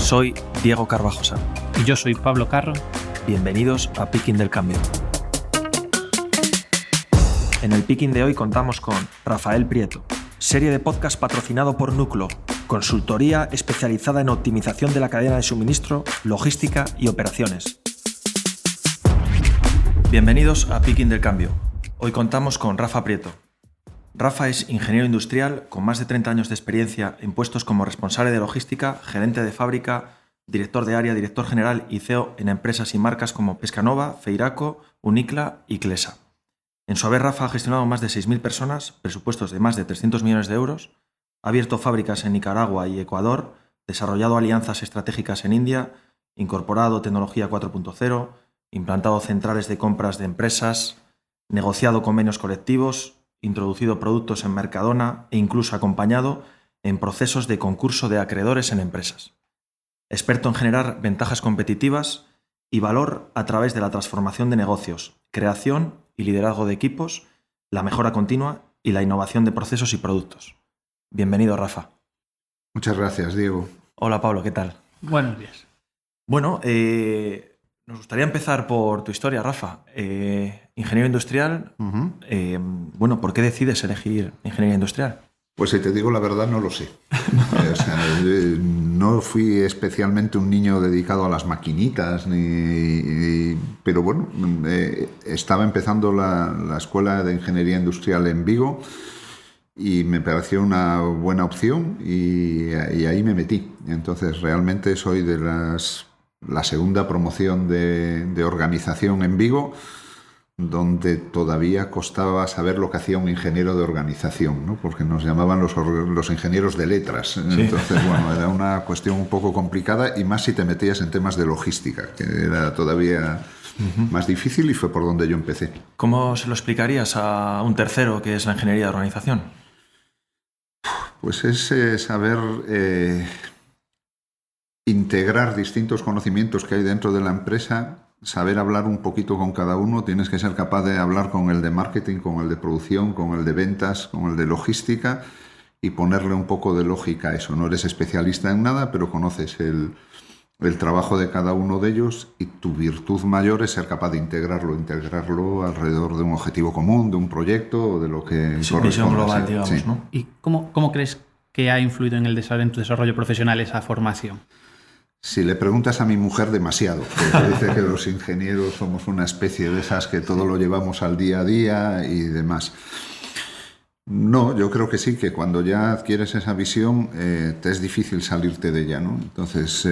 Soy Diego Carvajosa. Y yo soy Pablo Carro. Bienvenidos a Picking del Cambio. En el Picking de hoy contamos con Rafael Prieto, serie de podcast patrocinado por Núcleo, consultoría especializada en optimización de la cadena de suministro, logística y operaciones. Bienvenidos a Picking del Cambio. Hoy contamos con Rafa Prieto. Rafa es ingeniero industrial con más de 30 años de experiencia en puestos como responsable de logística, gerente de fábrica, director de área, director general y CEO en empresas y marcas como Pescanova, Feiraco, Unicla y Clesa. En su haber, Rafa ha gestionado más de 6.000 personas, presupuestos de más de 300 millones de euros, ha abierto fábricas en Nicaragua y Ecuador, desarrollado alianzas estratégicas en India, incorporado tecnología 4.0, implantado centrales de compras de empresas, negociado convenios colectivos, introducido productos en Mercadona e incluso acompañado en procesos de concurso de acreedores en empresas. Experto en generar ventajas competitivas y valor a través de la transformación de negocios, creación y liderazgo de equipos, la mejora continua y la innovación de procesos y productos. Bienvenido, Rafa. Muchas gracias, Diego. Hola, Pablo, ¿qué tal? Buenos días. Bueno, nos gustaría empezar por tu historia, Rafa. Ingeniero industrial. Bueno, ¿por qué decides elegir ingeniería industrial? Pues si te digo la verdad, no lo sé. No fui especialmente un niño dedicado a las maquinitas, pero bueno, estaba empezando la escuela de ingeniería industrial en Vigo y me pareció una buena opción y ahí me metí. Entonces realmente soy de la segunda promoción de organización en Vigo, donde todavía costaba saber lo que hacía un ingeniero de organización, ¿no? Porque nos llamaban los ingenieros de letras. Sí. Entonces, bueno, era una cuestión un poco complicada y más si te metías en temas de logística, que era todavía más difícil y fue por donde yo empecé. ¿Cómo se lo explicarías a un tercero que es la ingeniería de organización? Pues es saber integrar distintos conocimientos que hay dentro de la empresa, saber hablar un poquito con cada uno. Tienes que ser capaz de hablar con el de marketing, con el de producción, con el de ventas, con el de logística y ponerle un poco de lógica a eso. No eres especialista en nada, pero conoces el trabajo de cada uno de ellos y tu virtud mayor es ser capaz de integrarlo alrededor de un objetivo común, de un proyecto o de lo que es una visión global, digamos, sí. ¿No? ¿Y cómo crees que ha influido en tu desarrollo profesional esa formación? Si le preguntas a mi mujer, demasiado. Porque dice que los ingenieros somos una especie de esas que todo lo llevamos al día a día y demás. No, yo creo que sí, que cuando ya adquieres esa visión te es difícil salirte de ella, ¿no? Entonces,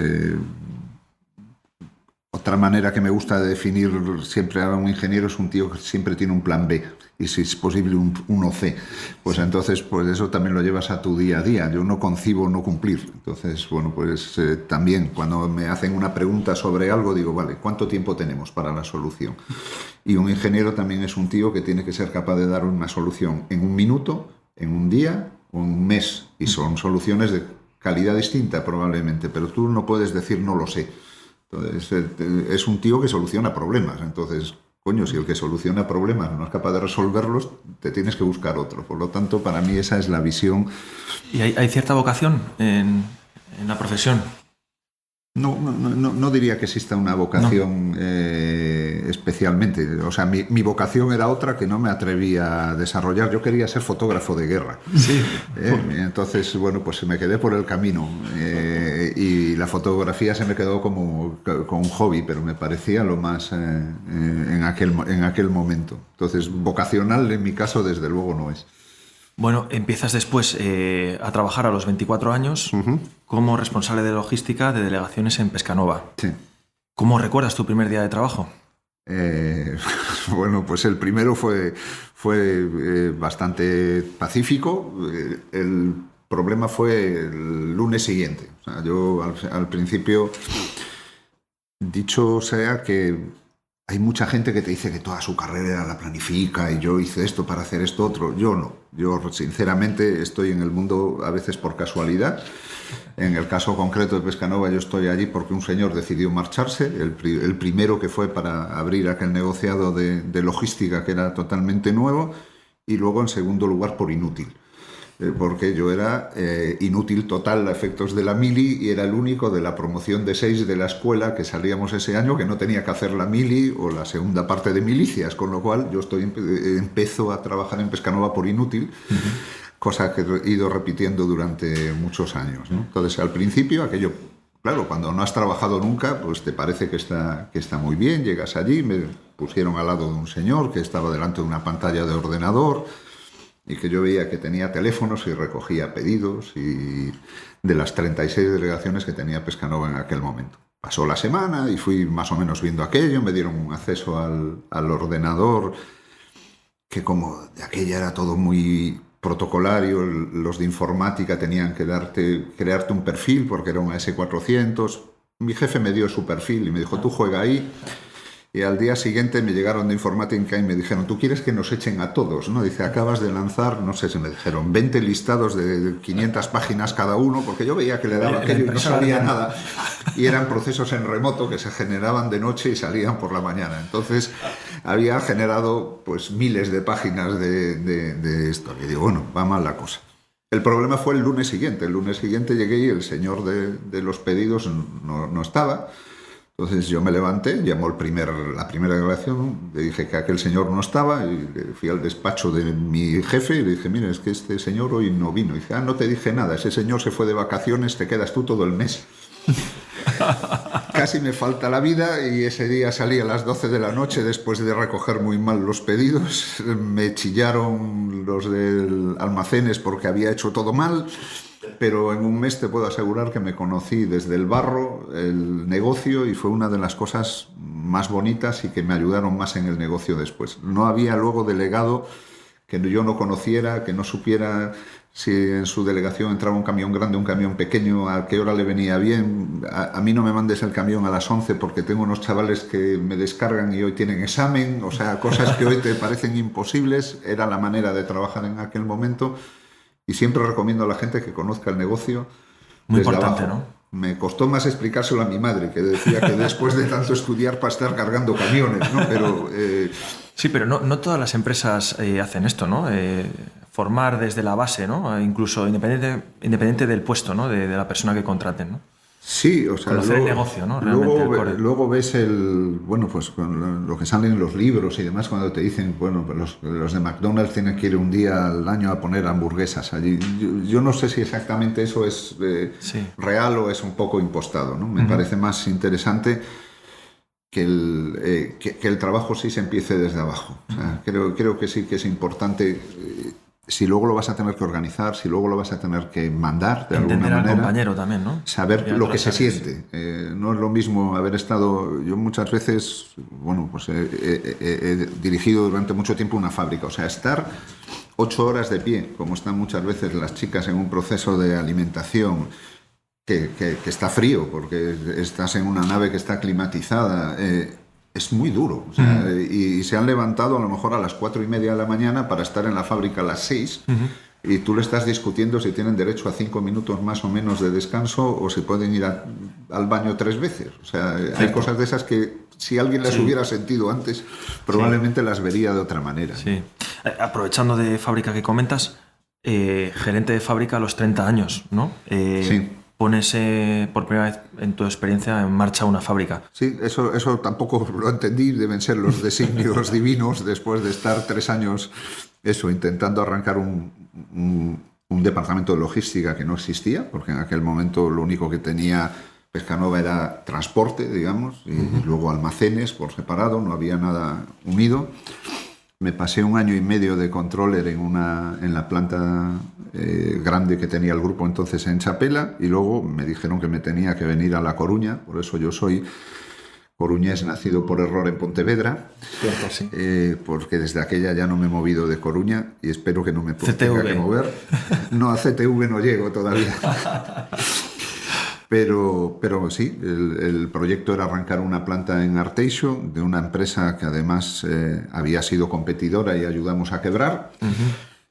otra manera que me gusta de definir siempre a un ingeniero es un tío que siempre tiene un plan B y si es posible uno C. Pues entonces, pues eso también lo llevas a tu día a día. Yo no concibo no cumplir. Entonces, bueno, pues también cuando me hacen una pregunta sobre algo digo, vale, ¿cuánto tiempo tenemos para la solución? Y un ingeniero también es un tío que tiene que ser capaz de dar una solución en un minuto, en un día o en un mes. Y son soluciones de calidad distinta probablemente, pero tú no puedes decir no lo sé. Entonces, es un tío que soluciona problemas. Entonces, coño, si el que soluciona problemas no es capaz de resolverlos, te tienes que buscar otro. Por lo tanto, para mí esa es la visión. ¿Y hay cierta vocación en la profesión? No diría que exista una vocación especialmente. O sea, mi vocación era otra que no me atreví a desarrollar. Yo quería ser fotógrafo de guerra. Sí. Entonces, bueno, pues me quedé por el camino. Y la fotografía se me quedó como un hobby, pero me parecía lo más en aquel momento. Entonces, vocacional en mi caso, desde luego, no es. Bueno, empiezas después a trabajar a los 24 años como responsable de logística de delegaciones en Pescanova. Sí. ¿Cómo recuerdas tu primer día de trabajo? Bueno, pues el primero fue bastante pacífico. El problema fue el lunes siguiente. O sea, yo al principio, dicho sea que hay mucha gente que te dice que toda su carrera la planifica y yo hice esto para hacer esto otro. Yo no. Yo sinceramente estoy en el mundo a veces por casualidad. En el caso concreto de Pescanova yo estoy allí porque un señor decidió marcharse, el primero que fue para abrir aquel negociado de logística que era totalmente nuevo y luego en segundo lugar por inútil. porque yo era inútil total a efectos de la mili y era el único de la promoción de 6 de la escuela que salíamos ese año que no tenía que hacer la mili o la segunda parte de milicias, con lo cual yo empiezo a trabajar en Pescanova por inútil, cosa que he ido repitiendo durante muchos años, ¿no? Entonces, al principio, aquello, claro, cuando no has trabajado nunca, pues te parece que está muy bien, llegas allí, me pusieron al lado de un señor que estaba delante de una pantalla de ordenador, y que yo veía que tenía teléfonos y recogía pedidos y de las 36 delegaciones que tenía Pescanova en aquel momento. Pasó la semana y fui más o menos viendo aquello, me dieron un acceso al ordenador, que como de aquella era todo muy protocolario, los de informática tenían que crearte un perfil porque era un AS400. Mi jefe me dio su perfil y me dijo, tú juega ahí. Y al día siguiente me llegaron de informática y me dijeron, ¿tú quieres que nos echen a todos? ¿No? Dice, acabas de lanzar, no sé si me dijeron, 20 listados de 500 páginas cada uno, porque yo veía que le daba aquello y no sabía nada. Y eran procesos en remoto que se generaban de noche y salían por la mañana. Entonces, había generado pues miles de páginas de esto. Y digo, bueno, va mal la cosa. El problema fue el lunes siguiente. El lunes siguiente llegué y el señor de los pedidos no estaba. Entonces yo me levanté, llamó la primera declaración, le dije que aquel señor no estaba y fui al despacho de mi jefe y le dije, mira, es que este señor hoy no vino. Y dice, no te dije nada, ese señor se fue de vacaciones, te quedas tú todo el mes. Casi me falta la vida y ese día salí a las 12 de la noche después de recoger muy mal los pedidos. Me chillaron los del almacenes porque había hecho todo mal. Pero en un mes te puedo asegurar que me conocí desde el barro, el negocio, y fue una de las cosas más bonitas y que me ayudaron más en el negocio después. No había luego delegado que yo no conociera, que no supiera si en su delegación entraba un camión grande, un camión pequeño, a qué hora le venía bien. A mí no me mandes el camión a las 11 porque tengo unos chavales que me descargan y hoy tienen examen. O sea, cosas que hoy te parecen imposibles. Era la manera de trabajar en aquel momento. Y siempre recomiendo a la gente que conozca el negocio. Muy importante, abajo. ¿no? Me costó más explicárselo a mi madre, que decía que después de tanto estudiar para estar cargando camiones, ¿no? Pero, sí, pero no todas las empresas hacen esto, ¿no? Formar desde la base, ¿no? Incluso independiente del puesto, ¿no? De la persona que contraten, ¿no? Sí, o sea, conocer el negocio, ¿no? Realmente luego ves pues lo que sale en los libros y demás cuando te dicen, bueno, los de McDonald's tienen que ir un día al año a poner hamburguesas allí. Yo no sé si exactamente eso es real o es un poco impostado, ¿no? Me parece más interesante que el trabajo sí se empiece desde abajo. O sea, creo que sí que es importante. Si luego lo vas a tener que organizar, si luego lo vas a tener que mandar de alguna manera. Entender al compañero también, ¿no? Saber lo que se siente. No es lo mismo haber estado... Yo muchas veces, bueno, pues he dirigido durante mucho tiempo una fábrica. O sea, estar 8 horas de pie, como están muchas veces las chicas en un proceso de alimentación que está frío, porque estás en una nave que está climatizada... es muy duro. O sea, y se han levantado a lo mejor a las 4:30 de la mañana para estar en la fábrica a las 6 y tú le estás discutiendo si tienen derecho a 5 minutos más o menos de descanso o si pueden ir al baño 3 veces. O sea, hay cosas de esas que si alguien las hubiera sentido antes probablemente las vería de otra manera. Sí. Aprovechando de fábrica que comentas, gerente de fábrica a los 30 años, ¿no? Sí. Pones por primera vez en tu experiencia en marcha una fábrica. Sí, eso tampoco lo entendí, deben ser los designios divinos después de estar 3 años intentando arrancar un departamento de logística que no existía, porque en aquel momento lo único que tenía Pescanova era transporte, digamos, y luego almacenes por separado, no había nada unido. Me pasé 1 año y medio de controller en la planta grande que tenía el grupo entonces en Chapela y luego me dijeron que me tenía que venir a La Coruña, por eso yo soy coruñés nacido por error en Pontevedra. Cierto, sí. Porque desde aquella ya no me he movido de Coruña y espero que no me tenga que mover. No, a CTV no llego todavía. Pero sí, el proyecto era arrancar una planta en Arteixo de una empresa que además había sido competidora y ayudamos a quebrar.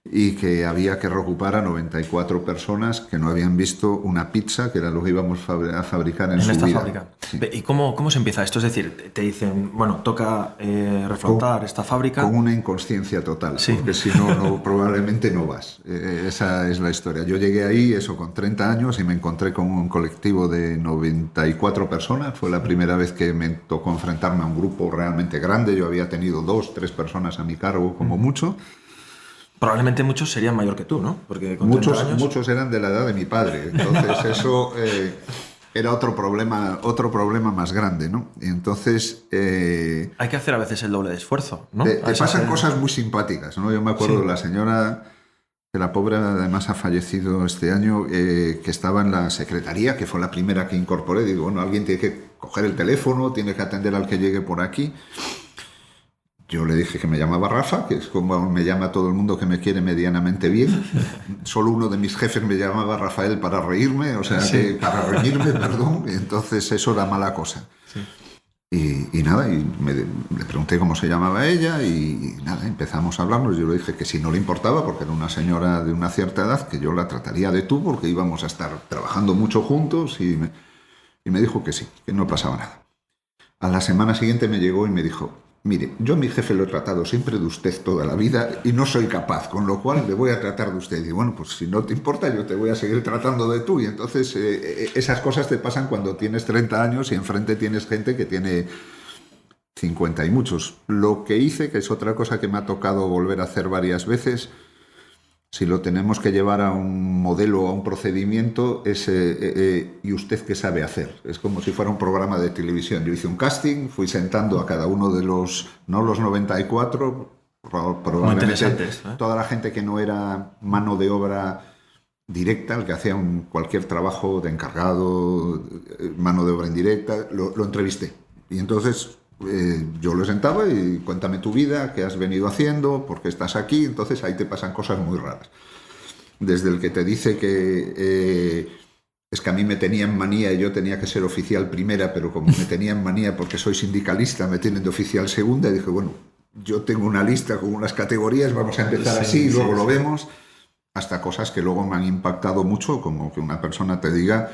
y que había que reocupar a 94 personas que no habían visto una pizza, que era lo que íbamos a fabricar en su esta vida. fábrica. Sí. ¿Y cómo se empieza esto? Es decir, te dicen, bueno, toca reflotar esta fábrica. Con una inconsciencia total, sí. Porque si no, probablemente no vas. Esa es la historia. Yo llegué ahí, con 30 años y me encontré con un colectivo de 94 personas. Fue la primera vez que me tocó enfrentarme a un grupo realmente grande. Yo había tenido 2, 3 personas a mi cargo, como mucho. Probablemente muchos serían mayor que tú, ¿no? Porque con 30 años... Muchos eran de la edad de mi padre. Entonces eso era otro problema más grande, ¿no? Y entonces... hay que hacer a veces el doble de esfuerzo, ¿no? Te pasan cosas muy simpáticas, ¿no? Yo me acuerdo de la señora, que la pobre además ha fallecido este año, que estaba en la secretaría, que fue la primera que incorporé. Digo, bueno, alguien tiene que coger el teléfono, tiene que atender al que llegue por aquí. Yo le dije que me llamaba Rafa, que es como me llama todo el mundo que me quiere medianamente bien. Solo uno de mis jefes me llamaba Rafael para reírme, para reñirme, perdón. Entonces eso era mala cosa. Sí. Y nada, le pregunté cómo se llamaba ella y nada, empezamos a hablarnos. Yo le dije que si no le importaba, porque era una señora de una cierta edad, que yo la trataría de tú, porque íbamos a estar trabajando mucho juntos, y me dijo que sí, que no pasaba nada. A la semana siguiente me llegó y me dijo: mire, yo a mi jefe lo he tratado siempre de usted toda la vida y no soy capaz, con lo cual le voy a tratar de usted. Y bueno, pues si no te importa, yo te voy a seguir tratando de tú. Y entonces esas cosas te pasan cuando tienes 30 años y enfrente tienes gente que tiene 50 y muchos. Lo que hice, que es otra cosa que me ha tocado volver a hacer varias veces, si lo tenemos que llevar a un modelo, a un procedimiento, es ¿y usted qué sabe hacer? Es como si fuera un programa de televisión. Yo hice un casting, fui sentando a cada uno de los 94, probablemente toda la gente que no era mano de obra directa, el que hacía cualquier trabajo de encargado, mano de obra indirecta, lo entrevisté. Y entonces... yo lo sentaba y cuéntame tu vida, qué has venido haciendo, por qué estás aquí. Entonces ahí te pasan cosas muy raras. Desde el que te dice que es que a mí me tenían manía y yo tenía que ser oficial primera, pero como me tenían manía porque soy sindicalista, me tienen de oficial segunda. Y dije, bueno, yo tengo una lista con unas categorías, vamos a empezar así y luego lo vemos. Hasta cosas que luego me han impactado mucho, como que una persona te diga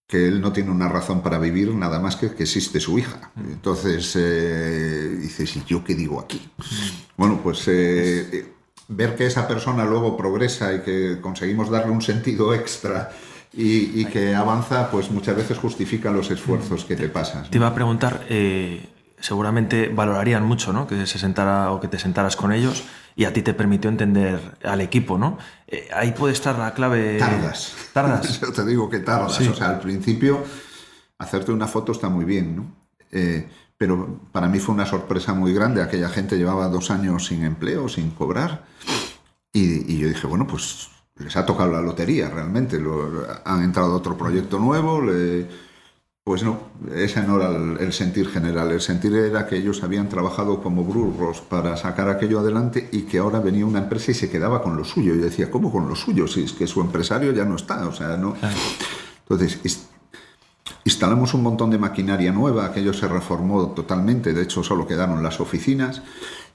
que él no tiene una razón para vivir nada más que existe su hija. Entonces, dices, ¿y yo qué digo aquí? Bueno, pues ver que esa persona luego progresa y que conseguimos darle un sentido extra y que avanza, pues muchas veces justifica los esfuerzos que te pasan. Te iba a preguntar, seguramente valorarían mucho, ¿no?, que se sentara o que te sentaras con ellos, y a ti te permitió entender al equipo, ¿no? Ahí puede estar la clave. ¿Tardas? Yo te digo que tardas. Sí. O sea, al principio hacerte una foto está muy bien, ¿no? Pero para mí fue una sorpresa muy grande. Aquella gente llevaba 2 años sin empleo, sin cobrar, y yo dije, bueno, pues les ha tocado la lotería realmente. Han entrado a otro proyecto nuevo. Pues no, ese no era el sentir general. El sentir era que ellos habían trabajado como burros para sacar aquello adelante y que ahora venía una empresa y se quedaba con lo suyo. Y decía, ¿cómo con lo suyo? Si es que su empresario ya no está, o sea, no. Entonces, instalamos un montón de maquinaria nueva, aquello se reformó totalmente, de hecho solo quedaron las oficinas,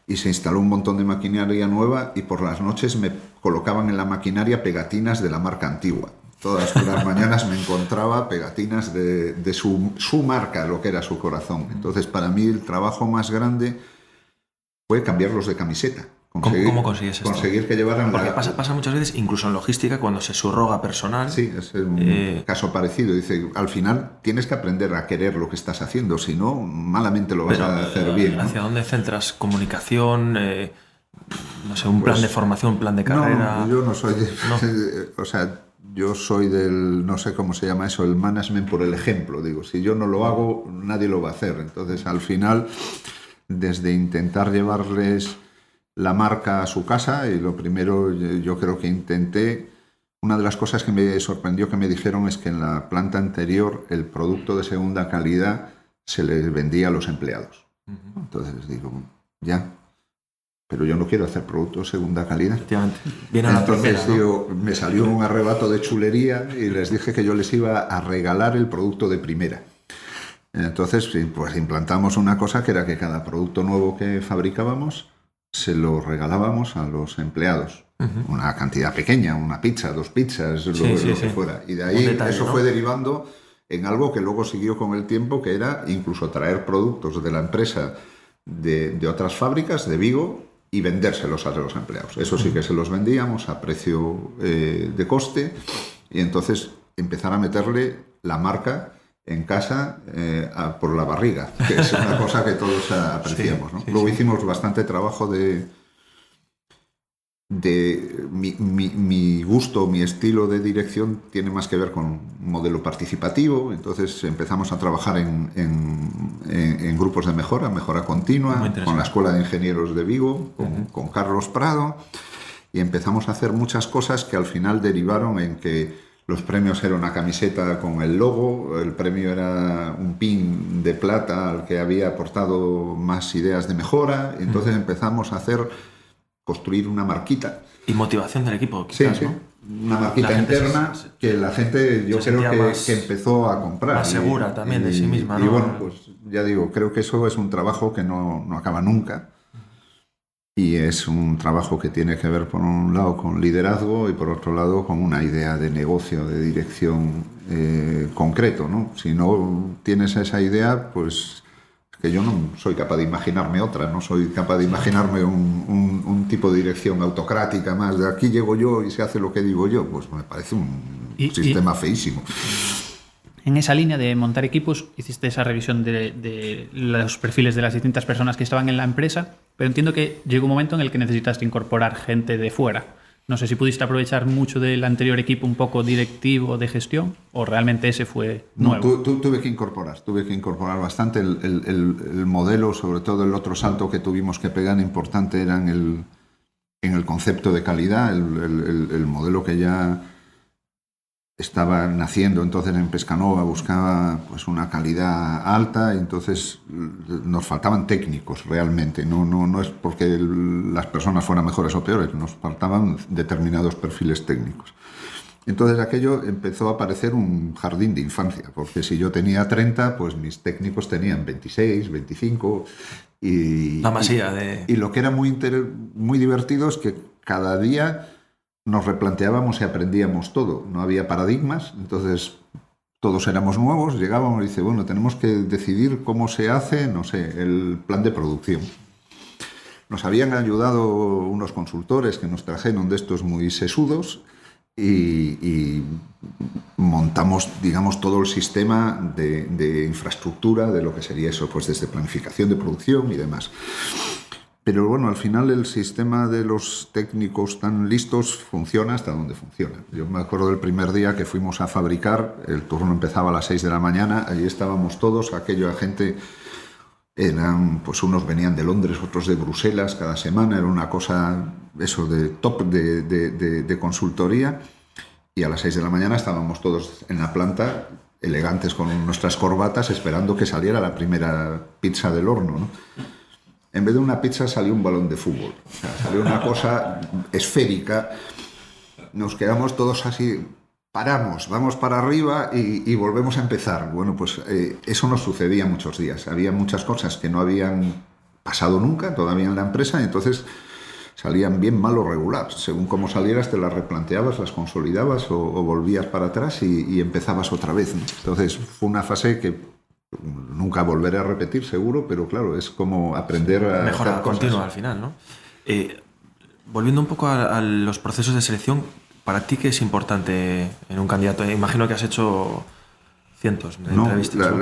y se instaló un montón de maquinaria nueva, y por las noches me colocaban en la maquinaria pegatinas de la marca antigua. Todas las mañanas me encontraba pegatinas de su marca, lo que era su corazón. Entonces, para mí, el trabajo más grande fue cambiarlos de camiseta. ¿Cómo consigues esto? Conseguir que llevaran... Porque pasa muchas veces, incluso en logística, cuando se subroga personal... Sí, es un caso parecido. Dice, al final tienes que aprender a querer lo que estás haciendo, si no, malamente lo vas a hacer bien, ¿no? ¿Hacia dónde centras? ¿Comunicación? No sé, un plan de formación, un plan de carrera... No, yo no soy... O sea... Yo soy del, no sé cómo se llama eso, el management por el ejemplo. Digo, si yo no lo hago, nadie lo va a hacer. Entonces, al final, desde intentar llevarles la marca a su casa, y lo primero yo creo que intenté, una de las cosas que me sorprendió que me dijeron es que en la planta anterior el producto de segunda calidad se les vendía a los empleados. Entonces digo, ya... pero yo no quiero hacer productos de segunda calidad. Viene a la Entonces, primera, ¿no? me salió un arrebato de chulería y les dije que yo les iba a regalar el producto de primera. Entonces, pues implantamos una cosa que era que cada producto nuevo que fabricábamos se lo regalábamos a los empleados. una cantidad pequeña, una pizza, 2 pizzas, lo que fuera. Y de ahí detalle, eso ¿no? fue derivando en algo que luego siguió con el tiempo, que era incluso traer productos de la empresa de otras fábricas de Vigo y vendérselos a los empleados. Eso sí que se los vendíamos a precio de coste, y entonces empezar a meterle la marca en casa por la barriga, que es una cosa que todos apreciamos, ¿no? Luego hicimos bastante trabajo de mi gusto, mi estilo de dirección tiene más que ver con un modelo participativo. Entonces empezamos a trabajar en grupos de mejora continua, con la Escuela de Ingenieros de Vigo, con Carlos Prado, y empezamos a hacer muchas cosas que al final derivaron en que los premios eran una camiseta con el logo, el premio era un pin de plata al que había aportado más ideas de mejora. Entonces empezamos a construir una marquita. Y motivación del equipo, quizás, sí, ¿no? Una marquita interna que la gente, yo creo que empezó a comprar. Más segura también de sí misma, ¿no? Y bueno, pues ya digo, creo que eso es un trabajo que no acaba nunca. Y es un trabajo que tiene que ver, por un lado, con liderazgo y por otro lado, con una idea de negocio, de dirección concreto, ¿no? Si no tienes esa idea, pues que yo no soy capaz de imaginarme otra, no soy capaz de imaginarme un tipo de dirección autocrática más, de aquí llego yo y se hace lo que digo yo, pues me parece un sistema feísimo. En esa línea de montar equipos, hiciste esa revisión de los perfiles de las distintas personas que estaban en la empresa, pero entiendo que llegó un momento en el que necesitaste incorporar gente de fuera. No sé si pudiste aprovechar mucho del anterior equipo un poco directivo de gestión o realmente ese fue nuevo. No, tuve que incorporar bastante. El modelo, sobre todo el otro salto que tuvimos que pegar importante era en el concepto de calidad, el modelo que ya estaba naciendo entonces en Pescanova buscaba pues una calidad alta, y entonces nos faltaban técnicos realmente, no es porque las personas fueran mejores o peores, nos faltaban determinados perfiles técnicos. Entonces aquello empezó a parecer un jardín de infancia, porque si yo tenía 30, pues mis técnicos tenían 26, 25 y la masía de... Y lo que era muy divertido es que cada día nos replanteábamos y aprendíamos todo. No había paradigmas, entonces todos éramos nuevos, llegábamos y dice, bueno, tenemos que decidir cómo se hace, no sé, el plan de producción. Nos habían ayudado unos consultores que nos trajeron de estos muy sesudos y montamos, digamos, todo el sistema de infraestructura de lo que sería eso, pues desde planificación de producción y demás. Pero bueno, al final el sistema de los técnicos tan listos funciona hasta donde funciona. Yo me acuerdo del primer día que fuimos a fabricar, el turno empezaba a las 6 de la mañana, allí estábamos todos, aquella gente, eran, pues unos venían de Londres, otros de Bruselas cada semana, era una cosa, eso, de top de consultoría, y a las 6 de la mañana estábamos todos en la planta, elegantes con nuestras corbatas, esperando que saliera la primera pizza del horno, ¿no? En vez de una pizza salió un balón de fútbol. O sea, salió una cosa esférica. Nos quedamos todos así, paramos, vamos para arriba y volvemos a empezar. Bueno, pues eso nos sucedía muchos días. Había muchas cosas que no habían pasado nunca todavía en la empresa, y entonces salían bien, mal o regular. Según cómo salieras, te las replanteabas, las consolidabas o volvías para atrás y empezabas otra vez, ¿no? Entonces fue una fase que nunca volveré a repetir, seguro, pero claro, es como aprender a mejorar continua al final, ¿no? Volviendo un poco a los procesos de selección, ¿para ti qué es importante en un candidato? Imagino que has hecho cientos de entrevistas.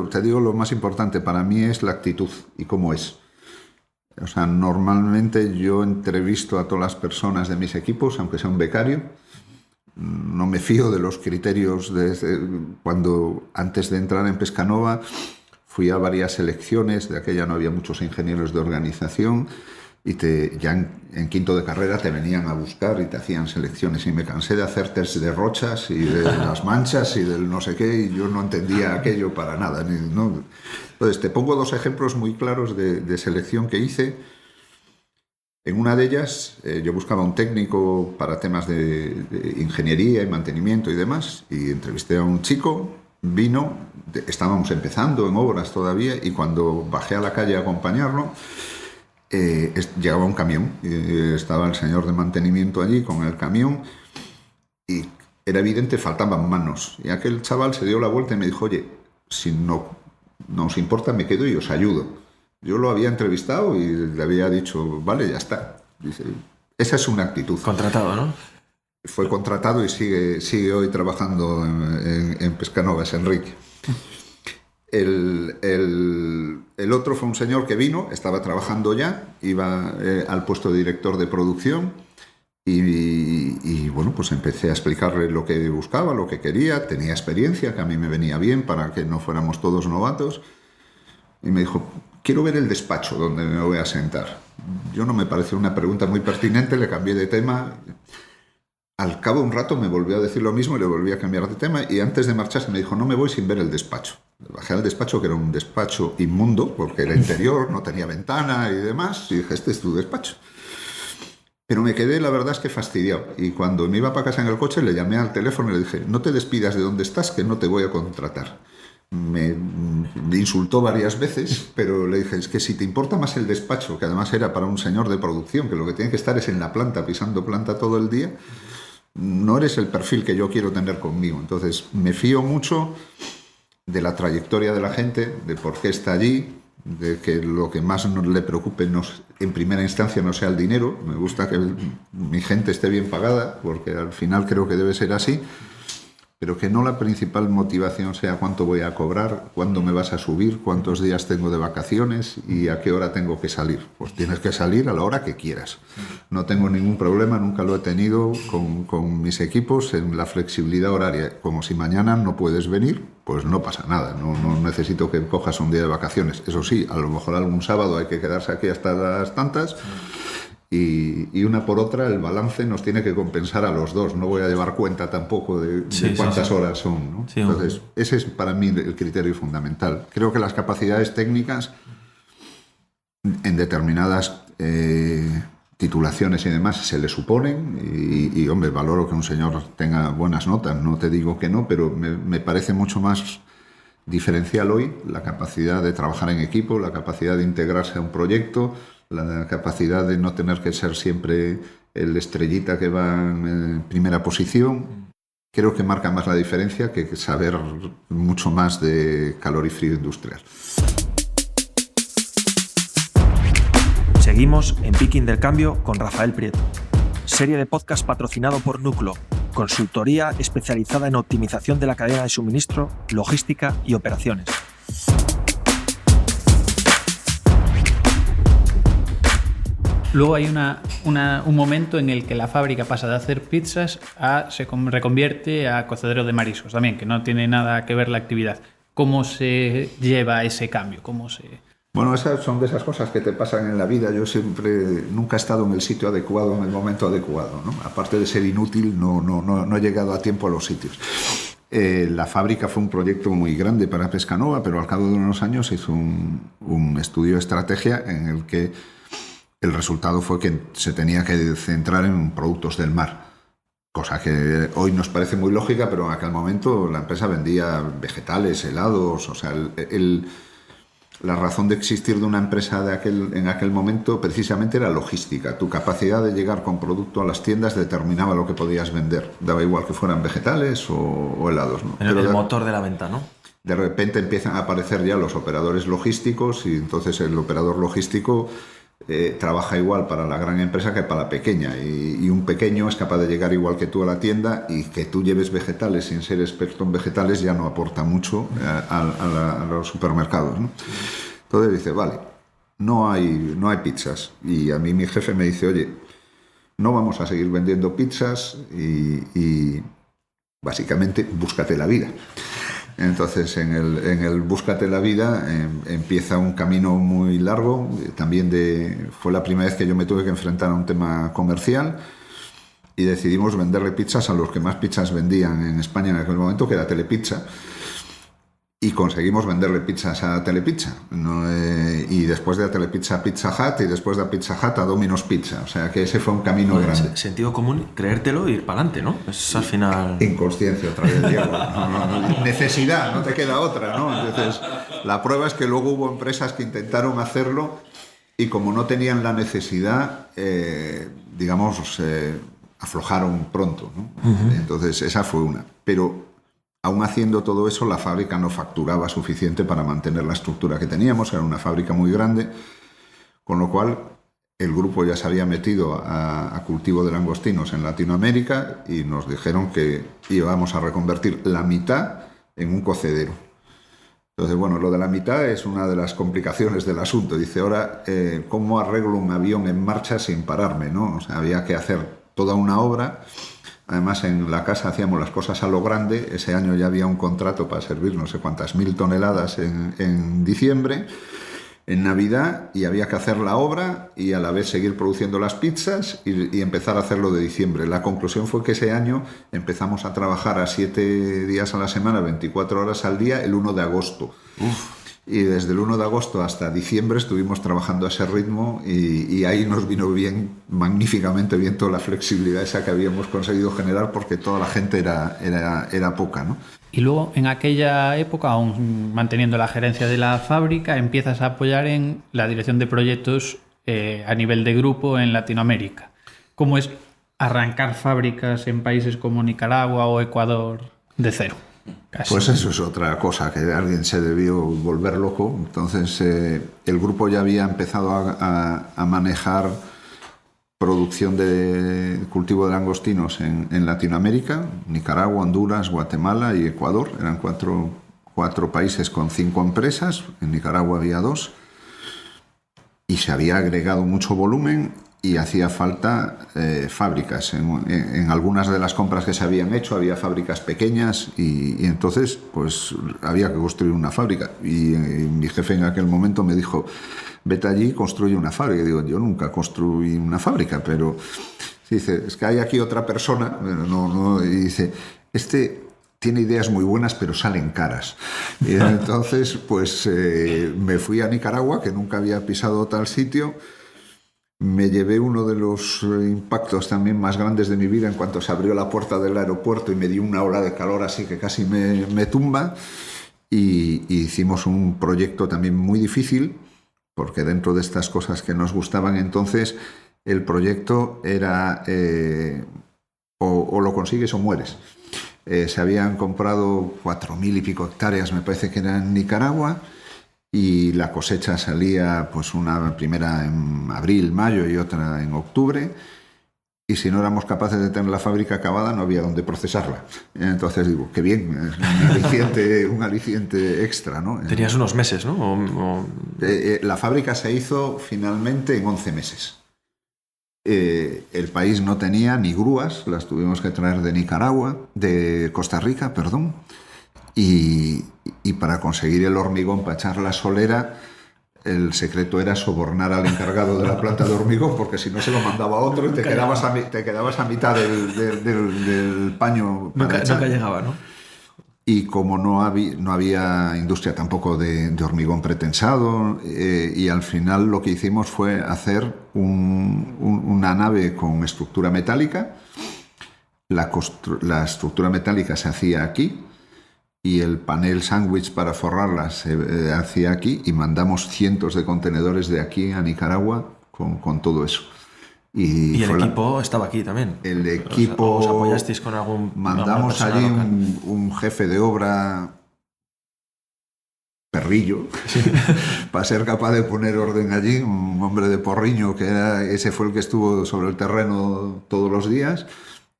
Te digo, lo más importante para mí es la actitud y cómo es. O sea, normalmente yo entrevisto a todas las personas de mis equipos, aunque sea un becario. No me fío de los criterios cuando antes de entrar en Pescanova fui a varias selecciones, de aquella no había muchos ingenieros de organización, y ya en quinto de carrera te venían a buscar y te hacían selecciones, y me cansé de hacer test de rochas y de las manchas y del no sé qué, y yo no entendía aquello para nada, ¿no? Entonces te pongo 2 ejemplos muy claros de selección que hice. En una de ellas yo buscaba un técnico para temas de ingeniería y mantenimiento y demás, y entrevisté a un chico, vino, estábamos empezando en obras todavía, y cuando bajé a la calle a acompañarlo, llegaba un camión, estaba el señor de mantenimiento allí con el camión y era evidente, faltaban manos. Y aquel chaval se dio la vuelta y me dijo, oye, si no os importa, me quedo y os ayudo. Yo lo había entrevistado y le había dicho, vale, ya está. Dice, esa es una actitud. Contratado, ¿no? Fue contratado y sigue hoy trabajando en Pescanovas, Enrique. El otro fue un señor que vino, estaba trabajando ya, iba al puesto de director de producción y bueno, pues empecé a explicarle lo que buscaba, lo que quería, tenía experiencia, que a mí me venía bien para que no fuéramos todos novatos, y me dijo, quiero ver el despacho donde me voy a sentar. Yo no me pareció una pregunta muy pertinente, le cambié de tema. Al cabo de un rato me volvió a decir lo mismo y le volví a cambiar de tema, y antes de marcharse me dijo, no me voy sin ver el despacho. Bajé al despacho, que era un despacho inmundo, porque era interior, no tenía ventana y demás, y dije, este es tu despacho. Pero me quedé, la verdad es que fastidiado, y cuando me iba para casa en el coche le llamé al teléfono y le dije, no te despidas de donde estás, que no te voy a contratar. Me insultó varias veces, pero le dije, es que si te importa más el despacho, que además era para un señor de producción, que lo que tiene que estar es en la planta, pisando planta todo el día, no eres el perfil que yo quiero tener conmigo. Entonces me fío mucho de la trayectoria de la gente, de por qué está allí, de que lo que más le preocupe en primera instancia no sea el dinero. Me gusta que mi gente esté bien pagada, porque al final creo que debe ser así, pero que no la principal motivación sea cuánto voy a cobrar, cuándo me vas a subir, cuántos días tengo de vacaciones y a qué hora tengo que salir. Pues tienes que salir a la hora que quieras. No tengo ningún problema, nunca lo he tenido con mis equipos en la flexibilidad horaria. Como si mañana no puedes venir, pues no pasa nada. No necesito que cojas un día de vacaciones. Eso sí, a lo mejor algún sábado hay que quedarse aquí hasta las tantas. Y una por otra, el balance nos tiene que compensar a los dos. No voy a llevar cuenta tampoco de cuántas horas son, ¿no? Sí, entonces, ese es para mí el criterio fundamental. Creo que las capacidades técnicas en determinadas titulaciones y demás se le suponen y hombre, valoro que un señor tenga buenas notas, no te digo que no, pero me parece mucho más diferencial hoy la capacidad de trabajar en equipo, la capacidad de integrarse a un proyecto, la capacidad de no tener que ser siempre el estrellita que va en primera posición. Creo que marca más la diferencia que saber mucho más de calor y frío industrial. Seguimos en Picking del Cambio con Rafael Prieto, serie de podcast patrocinado por Núcleo, consultoría especializada en optimización de la cadena de suministro, logística y operaciones. Luego hay un momento en el que la fábrica pasa de hacer pizzas se reconvierte a cocedero de mariscos también, que no tiene nada que ver la actividad. ¿Cómo se lleva ese cambio? Bueno, esas son de esas cosas que te pasan en la vida. Yo nunca he estado en el sitio adecuado, en el momento adecuado, ¿no? Aparte de ser inútil, no he llegado a tiempo a los sitios. La fábrica fue un proyecto muy grande para Pescanova, pero al cabo de unos años hizo un estudio de estrategia en el que el resultado fue que se tenía que centrar en productos del mar, cosa que hoy nos parece muy lógica, pero en aquel momento la empresa vendía vegetales, helados, o sea, la razón de existir de una empresa en aquel momento precisamente era logística. Tu capacidad de llegar con producto a las tiendas determinaba lo que podías vender, daba igual que fueran vegetales o helados, ¿no? El motor de la venta, ¿no? De repente empiezan a aparecer ya los operadores logísticos y entonces el operador logístico trabaja igual para la gran empresa que para la pequeña y un pequeño es capaz de llegar igual que tú a la tienda y que tú lleves vegetales sin ser experto en vegetales ya no aporta mucho a los supermercados, ¿no? Entonces dice, vale, no hay pizzas y a mí mi jefe me dice, oye, no vamos a seguir vendiendo pizzas y básicamente búscate la vida. Entonces, en el Búscate la vida empieza un camino muy largo. También fue la primera vez que yo me tuve que enfrentar a un tema comercial y decidimos venderle pizzas a los que más pizzas vendían en España en aquel momento, que era Telepizza. Y conseguimos venderle pizzas a Telepizza, ¿no? Y después de a Telepizza a Pizza Hut y después de a Pizza Hut a Domino's Pizza. O sea que ese fue un camino grande. Sentido común, creértelo e ir para adelante, ¿no? Es al final... Inconsciencia otra vez, Diego. Necesidad, no te queda otra, ¿no? Entonces, la prueba es que luego hubo empresas que intentaron hacerlo Y como no tenían la necesidad, aflojaron pronto, ¿no? Entonces esa fue una. Pero aún haciendo todo eso, la fábrica no facturaba suficiente para mantener la estructura que teníamos. Era una fábrica muy grande, con lo cual el grupo ya se había metido a cultivo de langostinos en Latinoamérica y nos dijeron que íbamos a reconvertir la mitad en un cocedero. Entonces, bueno, lo de la mitad es una de las complicaciones del asunto. Dice, ahora, ¿cómo arreglo un avión en marcha sin pararme, ¿no? O sea, había que hacer toda una obra. Además, en la casa hacíamos las cosas a lo grande. Ese año ya había un contrato para servir no sé cuántas 1000 toneladas en diciembre, en Navidad, y había que hacer la obra y a la vez seguir produciendo las pizzas y empezar a hacerlo de diciembre. La conclusión fue que ese año empezamos a trabajar a 7 días a la semana, 24 horas al día, el 1 de agosto. Y desde el 1 de agosto hasta diciembre estuvimos trabajando a ese ritmo y ahí nos vino bien, magníficamente bien, toda la flexibilidad esa que habíamos conseguido generar, porque toda la gente era poca, ¿no? Y luego, en aquella época, aún manteniendo la gerencia de la fábrica, empiezas a apoyar en la dirección de proyectos a nivel de grupo en Latinoamérica. ¿Cómo es arrancar fábricas en países como Nicaragua o Ecuador de cero? Casi. Pues eso es otra cosa, que alguien se debió volver loco. Entonces, el grupo ya había empezado a manejar producción de cultivo de langostinos en Latinoamérica: Nicaragua, Honduras, Guatemala y Ecuador. Eran cuatro países con 5 empresas. En Nicaragua había 2. Y se había agregado mucho volumen y hacía falta fábricas. En algunas de las compras que se habían hecho había fábricas pequeñas y entonces pues había que construir una fábrica. Y mi jefe en aquel momento me dijo, vete allí y construye una fábrica. Y digo, yo nunca construí una fábrica, pero dice, es que hay aquí otra persona, no, y dice, tiene ideas muy buenas, pero salen caras. Y entonces pues me fui a Nicaragua, que nunca había pisado tal sitio. Me llevé uno de los impactos también más grandes de mi vida en cuanto se abrió la puerta del aeropuerto y me dio una ola de calor así que casi me tumba. Y hicimos un proyecto también muy difícil, porque dentro de estas cosas que nos gustaban entonces, el proyecto era o lo consigues o mueres. Se habían comprado 4.000 y pico hectáreas, me parece que era en Nicaragua, y la cosecha salía pues una primera en abril, mayo y otra en octubre, y si no éramos capaces de tener la fábrica acabada no había dónde procesarla. Entonces digo, qué bien, es un aliciente extra, ¿no? Tenías unos meses, ¿no? La fábrica se hizo finalmente en 11 meses. El país no tenía ni grúas, las tuvimos que traer de Costa Rica, perdón. Y para conseguir el hormigón para echar la solera, el secreto era sobornar al encargado de la planta de hormigón, porque si no se lo mandaba a otro y te quedabas a mitad del paño. Nunca llegaba, ¿no? Y como no había industria tampoco de hormigón pretensado, y al final lo que hicimos fue hacer una nave con estructura metálica. La estructura metálica se hacía aquí, y el panel sándwich para forrarlas se hacía aquí, y mandamos cientos de contenedores de aquí a Nicaragua con todo eso. Y el equipo estaba aquí también. El equipo... ¿Os apoyasteis con algún... Mandamos allí un jefe de obra perrillo, sí, para ser capaz de poner orden allí, un hombre de Porriño, ese fue el que estuvo sobre el terreno todos los días.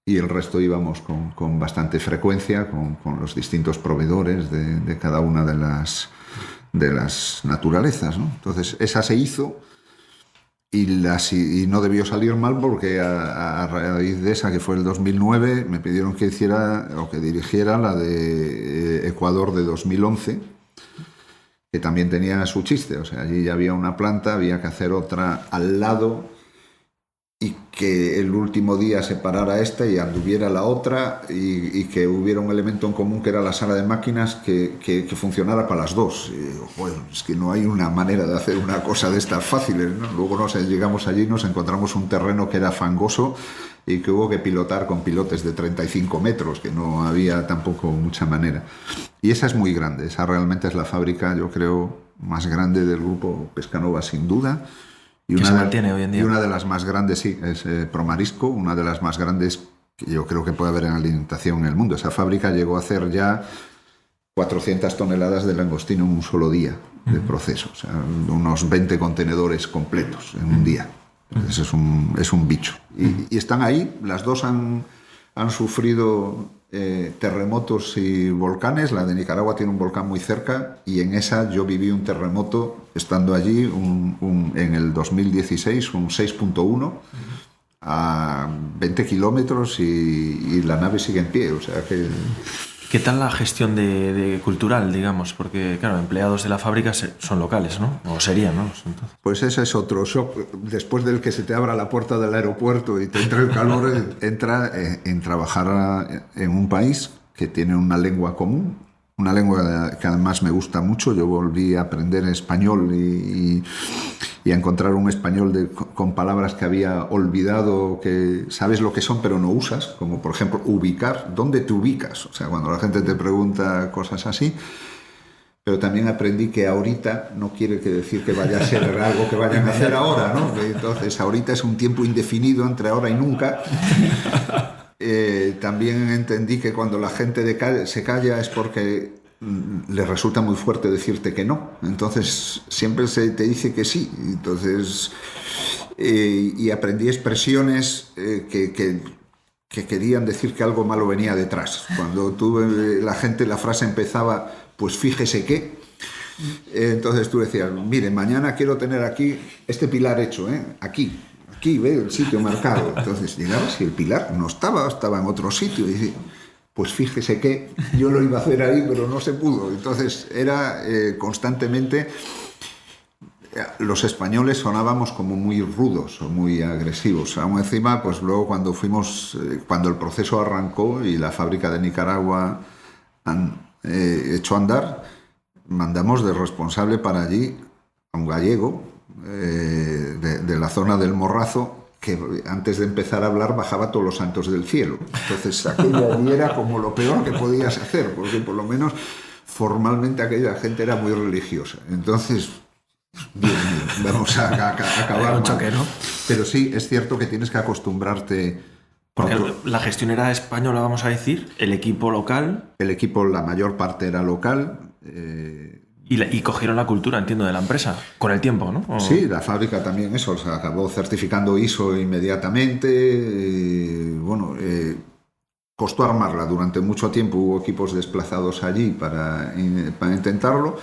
Y el resto íbamos con bastante frecuencia con los distintos proveedores de cada una de las naturalezas, ¿no? Entonces esa se hizo y no debió salir mal, porque a raíz de esa, que fue el 2009, me pidieron que hiciera o que dirigiera la de Ecuador de 2011, que también tenía su chiste. O sea, allí ya había una planta, había que hacer otra al lado, y que el último día se parara esta y anduviera la otra, y que hubiera un elemento en común, que era la sala de máquinas, que funcionara para las dos. Y digo, bueno, es que no hay una manera de hacer una cosa de estas fáciles, ¿no? Luego llegamos allí y nos encontramos un terreno que era fangoso y que hubo que pilotar con pilotes de 35 metros, que no había tampoco mucha manera. Y esa es muy grande, esa realmente es la fábrica, yo creo, más grande del grupo Pescanova, sin duda. Que se mantiene hoy en día. Y una de las más grandes, sí, es Promarisco, una de las más grandes que yo creo que puede haber en alimentación en el mundo. Esa fábrica llegó a hacer ya 400 toneladas de langostino en un solo día de proceso, o sea, unos 20 contenedores completos en un día. Entonces es un bicho. Y están ahí, las dos han sufrido terremotos y volcanes. La de Nicaragua tiene un volcán muy cerca y en esa yo viví un terremoto estando allí en el 2016, un 6.1 a 20 kilómetros y la nave sigue en pie, o sea que... ¿Qué tal la gestión de cultural, digamos? Porque, claro, empleados de la fábrica son locales, ¿no? O serían, ¿no? Entonces... Pues ese es otro shock. Después del que se te abra la puerta del aeropuerto y te entra el calor, entra en trabajar en un país que tiene una lengua común, una lengua que además me gusta mucho. Yo volví a aprender español y a encontrar un español con palabras que había olvidado, que sabes lo que son pero no usas, como por ejemplo ubicar, ¿dónde te ubicas? O sea, cuando la gente te pregunta cosas así. Pero también aprendí que ahorita no quiere decir que vaya a ser algo que vayan a hacer ahora, ¿no? Entonces ahorita es un tiempo indefinido entre ahora y nunca. También entendí que cuando la gente se calla es porque le resulta muy fuerte decirte que no, entonces siempre se te dice que sí. Entonces y aprendí expresiones que querían decir que algo malo venía detrás. Cuando la frase empezaba, pues fíjese que, entonces tú decías, mire, mañana quiero tener aquí este pilar hecho, aquí ve el sitio marcado. Entonces llegabas y el pilar no estaba en otro sitio, y decía, pues fíjese que yo lo iba a hacer ahí, pero no se pudo. Entonces era constantemente... Los españoles sonábamos como muy rudos o muy agresivos. Aún encima, pues luego cuando el proceso arrancó y la fábrica de Nicaragua echó a andar, mandamos de responsable para allí a un gallego de la zona del Morrazo, que antes de empezar a hablar bajaba todos los santos del cielo. Entonces aquello allí era como lo peor que podías hacer, porque por lo menos formalmente aquella gente era muy religiosa. Entonces, Dios mío, vamos a acabar un choque, ¿no? Pero sí, es cierto que tienes que acostumbrarte. Porque la gestión era española, vamos a decir, el equipo local... El equipo, la mayor parte era local. Y cogieron la cultura, entiendo, de la empresa, con el tiempo, ¿no? Sí, la fábrica también eso, se acabó certificando ISO inmediatamente. Costó armarla durante mucho tiempo, hubo equipos desplazados allí para intentarlo,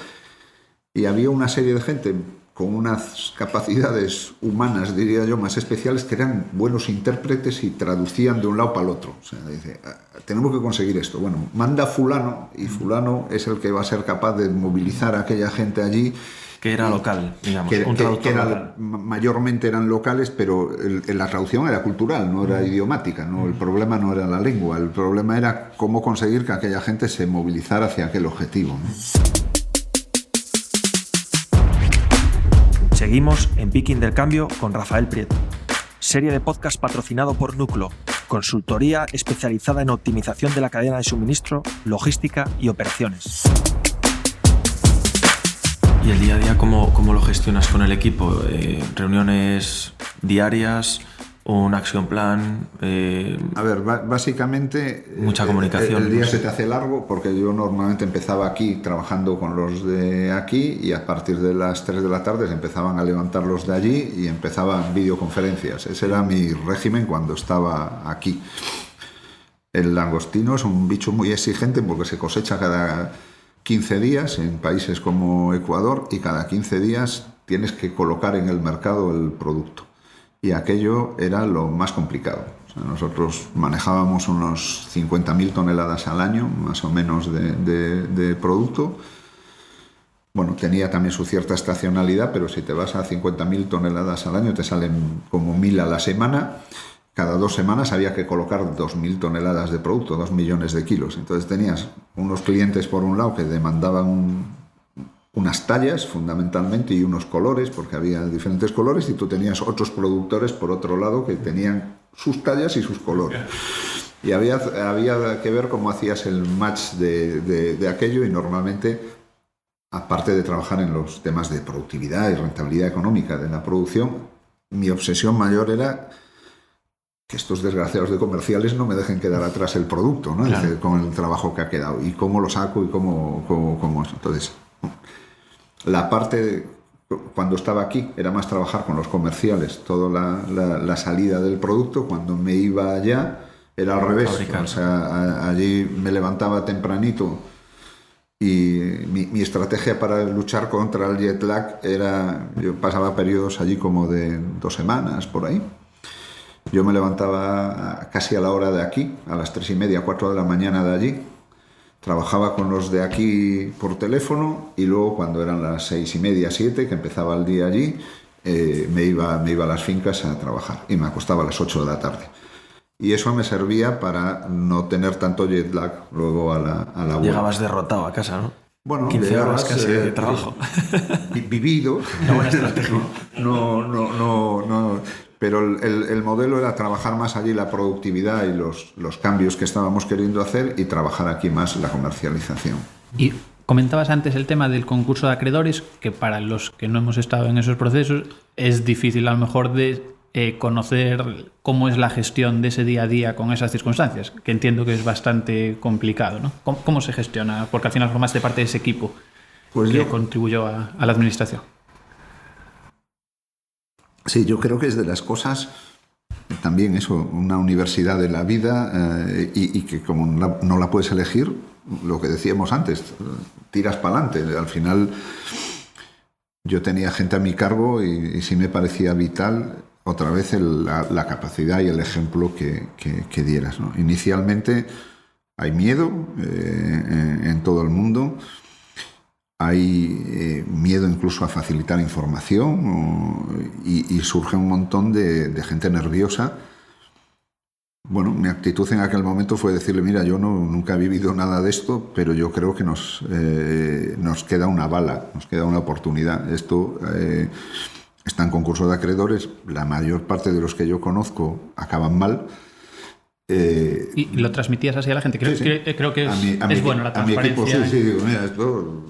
y había una serie de gente con unas capacidades humanas, diría yo, más especiales, que eran buenos intérpretes y traducían de un lado para el otro. O sea, dice, tenemos que conseguir esto. Bueno, manda fulano, y fulano es el que va a ser capaz de movilizar a aquella gente allí. Que era local, digamos, un traductor local. Mayormente eran locales, pero la traducción era cultural, no era idiomática, ¿no? El problema no era la lengua, el problema era cómo conseguir que aquella gente se movilizara hacia aquel objetivo, ¿no? Seguimos en Picking del Cambio con Rafael Prieto, serie de podcast patrocinado por Nuclo, consultoría especializada en optimización de la cadena de suministro, logística y operaciones. ¿Y el día a día cómo lo gestionas con el equipo? ¿Reuniones diarias? ¿Un action plan? A ver, básicamente... Mucha comunicación. El día se te hace largo porque yo normalmente empezaba aquí trabajando con los de aquí, y a partir de las 3 de la tarde se empezaban a levantar los de allí y empezaban videoconferencias. Ese era mi régimen cuando estaba aquí. El langostino es un bicho muy exigente porque se cosecha cada 15 días en países como Ecuador, y cada 15 días tienes que colocar en el mercado el producto. Y aquello era lo más complicado. O sea, nosotros manejábamos unos 50.000 toneladas al año, más o menos, de producto. Bueno, tenía también su cierta estacionalidad, pero si te vas a 50.000 toneladas al año, te salen como 1.000 a la semana. Cada 2 semanas había que colocar 2.000 toneladas de producto, 2 millones de kilos. Entonces tenías unos clientes, por un lado, que demandaban unas tallas fundamentalmente y unos colores, porque había diferentes colores, y tú tenías otros productores por otro lado que tenían sus tallas y sus colores. Y había que ver cómo hacías el match de aquello, y normalmente, aparte de trabajar en los temas de productividad y rentabilidad económica de la producción, mi obsesión mayor era que estos desgraciados de comerciales no me dejen quedar atrás el producto, ¿no? Claro. Es decir, con el trabajo que ha quedado y cómo lo saco y cómo eso. Entonces, la parte cuando estaba aquí era más trabajar con los comerciales, toda la salida del producto. Cuando me iba allá era al revés. Fabricar. O sea, allí me levantaba tempranito y mi estrategia para luchar contra el jet lag era, yo pasaba periodos allí como de 2 semanas por ahí. Yo me levantaba casi a la hora de aquí, a las 3:30, 4 de la mañana de allí. Trabajaba con los de aquí por teléfono y luego cuando eran las 6:30, 7, que empezaba el día allí, me iba a las fincas a trabajar y me acostaba a las 8 de la tarde. Y eso me servía para no tener tanto jet lag luego a la vuelta. Llegabas derrotado a casa, ¿no? Bueno, 15 llegabas, horas casi de trabajo. Vivido. Una buena estrategia. No. Pero el modelo era trabajar más allí la productividad y los cambios que estábamos queriendo hacer y trabajar aquí más la comercialización. Y comentabas antes el tema del concurso de acreedores, que para los que no hemos estado en esos procesos es difícil a lo mejor de conocer cómo es la gestión de ese día a día con esas circunstancias, que entiendo que es bastante complicado, ¿no? ¿Cómo se gestiona? Porque al final formaste parte de ese equipo Pues que yo contribuyó a la administración. Sí, yo creo que es de las cosas, también eso, una universidad de la vida y que como no la puedes elegir, lo que decíamos antes, tiras para adelante. Al final yo tenía gente a mi cargo y sí me parecía vital otra vez la capacidad y el ejemplo que dieras, ¿no? Inicialmente hay miedo en todo el mundo. Hay miedo incluso a facilitar información y surge un montón de gente nerviosa. Bueno, mi actitud en aquel momento fue decirle, mira, yo nunca he vivido nada de esto, pero yo creo que nos queda una bala, nos queda una oportunidad. Esto está en concurso de acreedores, la mayor parte de los que yo conozco acaban mal. ¿Y lo transmitías así a la gente? Creo que es bueno la transparencia. A mi equipo sí, digo, mira, esto...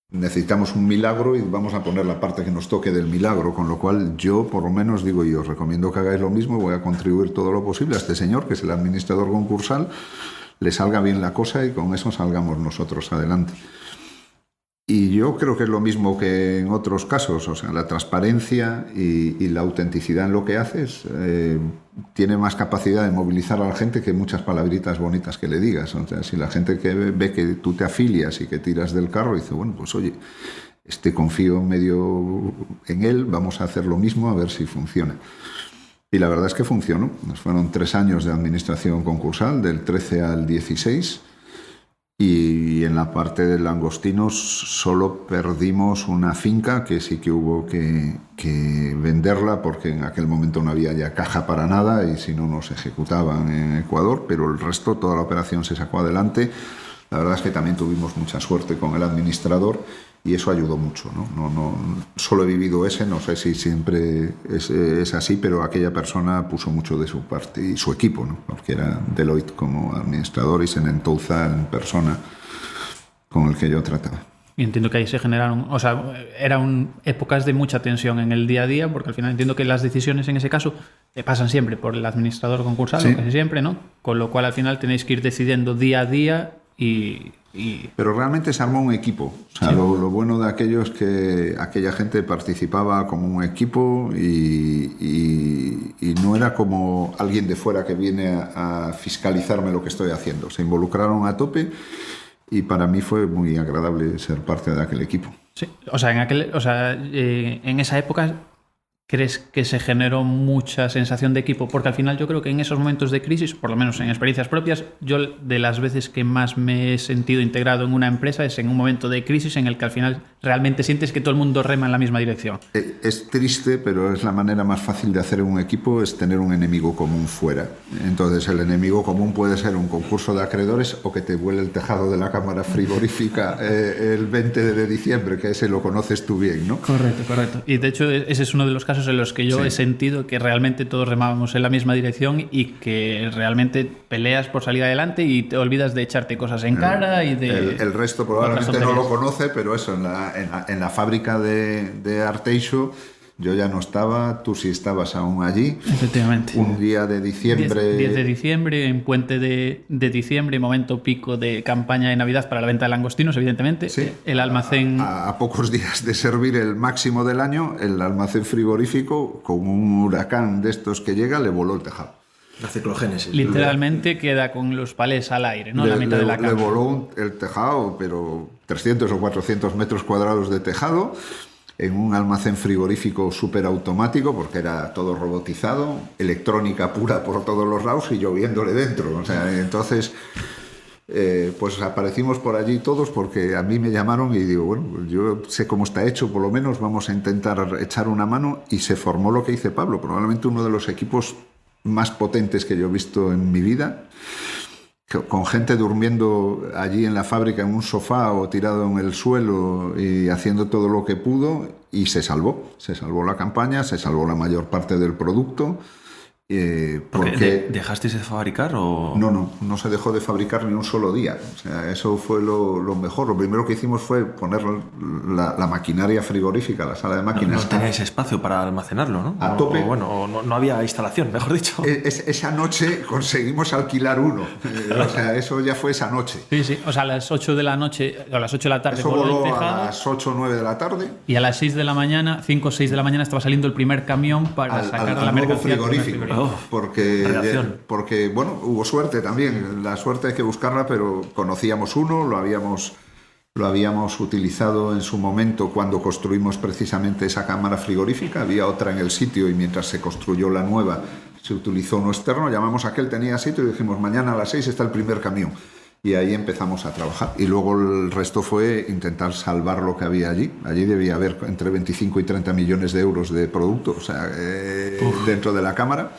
necesitamos un milagro y vamos a poner la parte que nos toque del milagro, con lo cual yo por lo menos digo, y os recomiendo que hagáis lo mismo, voy a contribuir todo lo posible a este señor que es el administrador concursal, le salga bien la cosa y con eso salgamos nosotros adelante. Y yo creo que es lo mismo que en otros casos, o sea, la transparencia y la autenticidad en lo que haces tiene más capacidad de movilizar a la gente que muchas palabritas bonitas que le digas. O sea, si la gente que ve que tú te afilias y que tiras del carro, dice, bueno, pues oye, confío medio en él, vamos a hacer lo mismo a ver si funciona. Y la verdad es que funcionó. Nos fueron 3 años de administración concursal, del 13 al 16. Y en la parte de langostinos solo perdimos una finca que sí que hubo que venderla porque en aquel momento no había ya caja para nada y si no nos ejecutaban en Ecuador, pero el resto, toda la operación se sacó adelante. La verdad es que también tuvimos mucha suerte con el administrador y eso ayudó mucho, ¿no? Solo he vivido ese, no sé si siempre es así, pero aquella persona puso mucho de su parte y su equipo, ¿no? Porque era Deloitte como administrador y Senentouza en persona con el que yo trataba. Y entiendo que ahí se generaron, o sea, eran épocas de mucha tensión en el día a día, porque al final entiendo que las decisiones en ese caso pasan siempre por el administrador concursal, sí. Casi siempre, ¿no? Con lo cual al final tenéis que ir decidiendo día a día y... Pero realmente se armó un equipo. O sea, sí. Lo bueno de aquello es que aquella gente participaba como un equipo y no era como alguien de fuera que viene a fiscalizarme lo que estoy haciendo. Se involucraron a tope y para mí fue muy agradable ser parte de aquel equipo. Sí, o sea, en esa época... ¿Crees que se generó mucha sensación de equipo? Porque al final yo creo que en esos momentos de crisis, por lo menos en experiencias propias, yo de las veces que más me he sentido integrado en una empresa es en un momento de crisis en el que al final realmente sientes que todo el mundo rema en la misma dirección. Es triste, pero es la manera más fácil de hacer un equipo, es tener un enemigo común fuera. Entonces el enemigo común puede ser un concurso de acreedores o que te vuele el tejado de la cámara frigorífica el 20 de diciembre, que ese lo conoces tú bien, ¿no? Correcto. Y de hecho ese es uno de los casos en los que yo he sentido que realmente todos remábamos en la misma dirección y que realmente peleas por salir adelante y te olvidas de echarte cosas en cara y de... El resto probablemente no lo conoce, pero eso, en la fábrica de Arteixo Yo ya no estaba, tú sí estabas aún allí. Efectivamente. Un día de diciembre. 10 de diciembre, en puente de diciembre, momento pico de campaña de Navidad para la venta de langostinos, evidentemente. Sí. El almacén... A pocos días de servir el máximo del año, el almacén frigorífico, con un huracán de estos que llega, le voló el tejado. La ciclogénesis. Literalmente queda con los palés al aire, ¿no? La mitad de la Le cama. voló el tejado, pero 300 o 400 metros cuadrados de tejado, en un almacén frigorífico súper automático, porque era todo robotizado, electrónica pura por todos los lados y lloviéndole dentro. O sea, entonces, pues aparecimos por allí todos, porque a mí me llamaron y digo, bueno, yo sé cómo está hecho, por lo menos vamos a intentar echar una mano, y se formó lo que dice Pablo, probablemente uno de los equipos más potentes que yo he visto en mi vida, con gente durmiendo allí en la fábrica en un sofá o tirado en el suelo y haciendo todo lo que pudo, y se salvó la campaña, se salvó la mayor parte del producto. Porque ¿Dejasteis de fabricar o...? No se dejó de fabricar ni un solo día. O sea, eso fue lo mejor. Lo primero que hicimos fue poner la maquinaria frigorífica, la sala de máquinas. No teníais espacio para almacenarlo, ¿no? A tope. No había instalación, mejor dicho. Esa noche conseguimos alquilar uno. O sea, eso ya fue esa noche. Sí. O sea, a las 8 de la noche, o a las 8 de la tarde... Eso voló a las 8 o 9 de la tarde. Y a las 6 de la mañana, 5 o 6 de la mañana, estaba saliendo el primer camión para sacar la mercancía frigorífico. Porque, bueno, hubo suerte también. La suerte hay que buscarla, pero conocíamos uno, lo habíamos utilizado en su momento cuando construimos precisamente esa cámara frigorífica. Había otra en el sitio, y mientras se construyó la nueva se utilizó uno externo. Llamamos a aquel, tenía sitio, y dijimos, mañana a las 6 está el primer camión. Y ahí empezamos a trabajar. Y luego el resto fue intentar salvar lo que había allí. Allí debía haber entre 25 y 30 millones de euros de producto, o sea, dentro de la cámara.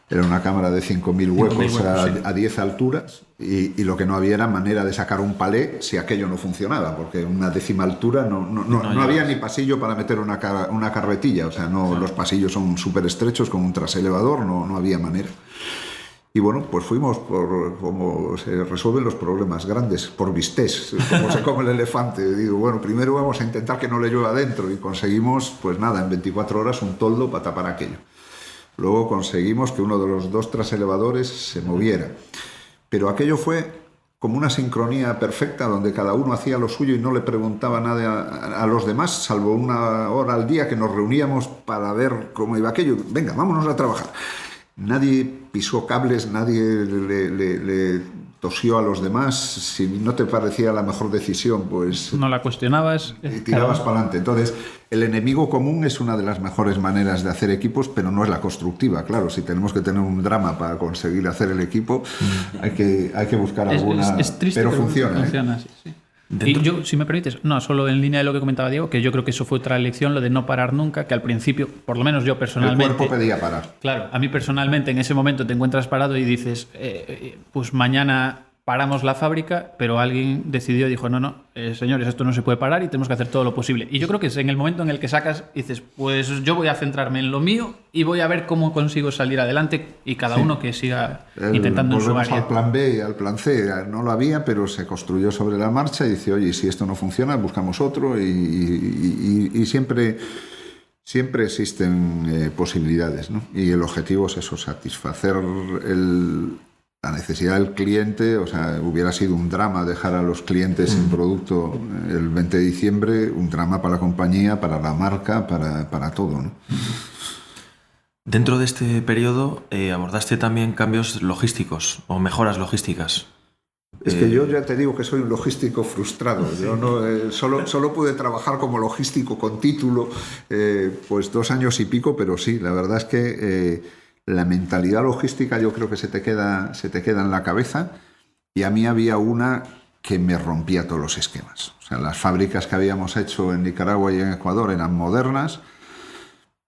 Era una cámara de 5.000 huecos a 10 alturas, y lo que no había era manera de sacar un palé si aquello no funcionaba, porque una 10ª altura no había ni pasillo para meter una carretilla. O sea, los pasillos son súper estrechos con un traselevador, no había manera. Y bueno, pues fuimos por cómo se resuelven los problemas grandes, por vistés, como se come el elefante. Digo, bueno, primero vamos a intentar que no le llueva adentro, y conseguimos, pues nada, en 24 horas un toldo para tapar aquello. Luego conseguimos que uno de los 2 traselevadores se moviera. Pero aquello fue como una sincronía perfecta, donde cada uno hacía lo suyo y no le preguntaba nada a los demás, salvo una hora al día que nos reuníamos para ver cómo iba aquello. Venga, vámonos a trabajar. Nadie pisó cables, nadie le tosió a los demás. Si no te parecía la mejor decisión, pues... No la cuestionabas. Y tirabas para adelante. Entonces, el enemigo común es una de las mejores maneras de hacer equipos, pero no es la constructiva. Claro, si tenemos que tener un drama para conseguir hacer el equipo, hay que buscar alguna... Es triste, pero funciona. Sí. Y yo, si me permites, solo en línea de lo que comentaba Diego, que yo creo que eso fue otra lección, lo de no parar nunca, que al principio, por lo menos yo personalmente... El cuerpo pedía parar. Claro, a mí personalmente en ese momento te encuentras parado y dices, pues mañana paramos la fábrica, pero alguien decidió y dijo, no, señores, esto no se puede parar y tenemos que hacer todo lo posible. Y yo creo que es en el momento en el que sacas, dices, pues yo voy a centrarme en lo mío y voy a ver cómo consigo salir adelante, y cada uno que siga intentando en su área. Al plan B y al plan C, no lo había, pero se construyó sobre la marcha, y dice, oye, si esto no funciona, buscamos otro, y siempre existen posibilidades, ¿no? Y el objetivo es eso, satisfacer la necesidad del cliente. O sea, hubiera sido un drama dejar a los clientes sin producto el 20 de diciembre, un drama para la compañía, para la marca, para todo, ¿no? Dentro de este periodo abordaste también cambios logísticos o mejoras logísticas. Es que yo ya te digo que soy un logístico frustrado. Yo solo pude trabajar como logístico con título pues 2 años y pico, pero sí, la verdad es que la mentalidad logística yo creo que se te queda en la cabeza, y a mí había una que me rompía todos los esquemas. O sea, las fábricas que habíamos hecho en Nicaragua y en Ecuador eran modernas,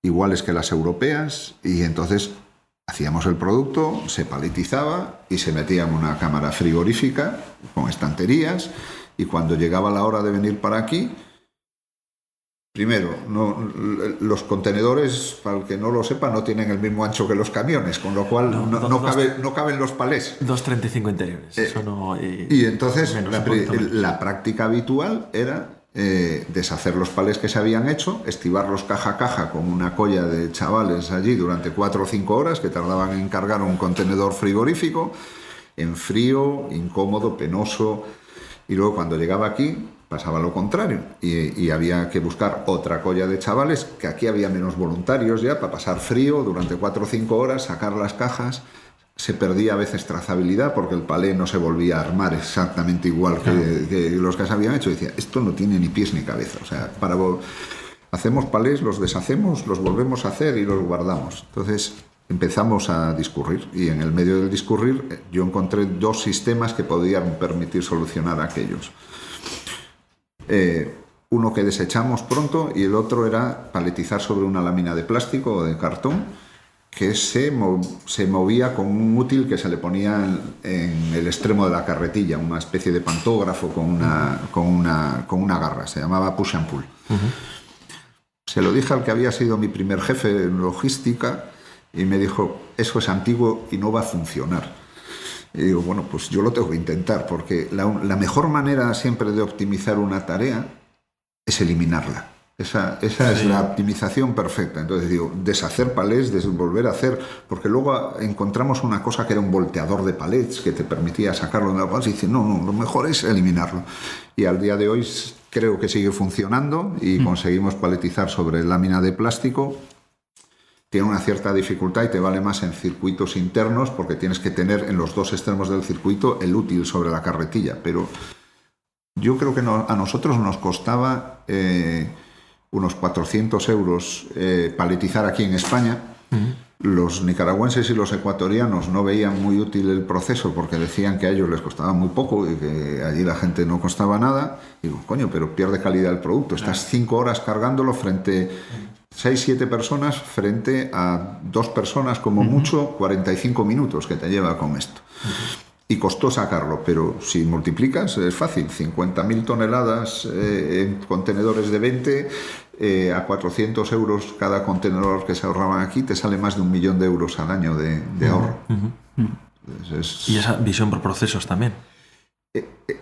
iguales que las europeas, y entonces hacíamos el producto, se paletizaba y se metía en una cámara frigorífica con estanterías, y cuando llegaba la hora de venir para aquí, primero, los contenedores, para el que no lo sepa, no tienen el mismo ancho que los camiones, con lo cual no caben los palés. 2,35 interiores. Y entonces la práctica habitual era deshacer los palés que se habían hecho, estibarlos caja a caja con una colla de chavales allí durante 4 o 5 horas que tardaban en cargar un contenedor frigorífico, en frío, incómodo, penoso, y luego cuando llegaba aquí pasaba lo contrario y había que buscar otra colla de chavales, que aquí había menos voluntarios ya para pasar frío durante 4 o 5 horas, sacar las cajas. Se perdía a veces trazabilidad porque el palé no se volvía a armar exactamente igual que los que se habían hecho. Y decía, esto no tiene ni pies ni cabeza. O sea, hacemos palés, los deshacemos, los volvemos a hacer y los guardamos. Entonces empezamos a discurrir y en el medio del discurrir yo encontré 2 sistemas que podían permitir solucionar aquellos. Uno que desechamos pronto y el otro era paletizar sobre una lámina de plástico o de cartón que se movía con un útil que se le ponía en el extremo de la carretilla, una especie de pantógrafo con una garra, se llamaba push and pull. Se lo dije al que había sido mi primer jefe en logística y me dijo, eso es antiguo y no va a funcionar. Y digo, bueno, pues yo lo tengo que intentar, porque la mejor manera siempre de optimizar una tarea es eliminarla. Esa es la optimización perfecta. Entonces digo, deshacer palets, volver a hacer, porque luego encontramos una cosa que era un volteador de palets que te permitía sacarlo de la paleta y dice, no, lo mejor es eliminarlo. Y al día de hoy creo que sigue funcionando y conseguimos paletizar sobre lámina de plástico. Tiene una cierta dificultad y te vale más en circuitos internos porque tienes que tener en los 2 extremos del circuito el útil sobre la carretilla. Pero yo creo que a nosotros nos costaba unos 400 euros paletizar aquí en España. Los nicaragüenses y los ecuatorianos no veían muy útil el proceso porque decían que a ellos les costaba muy poco y que allí la gente no costaba nada. Y digo, coño, pero pierde calidad el producto. Estás 5 horas cargándolo frente 6-7 personas frente a 2 personas como mucho, 45 minutos que te lleva con esto. Y costó sacarlo, pero si multiplicas es fácil, 50.000 toneladas en contenedores de 20, a 400 euros cada contenedor que se ahorraban aquí, te sale más de 1 millón de euros al año de ahorro. Y esa visión por procesos también.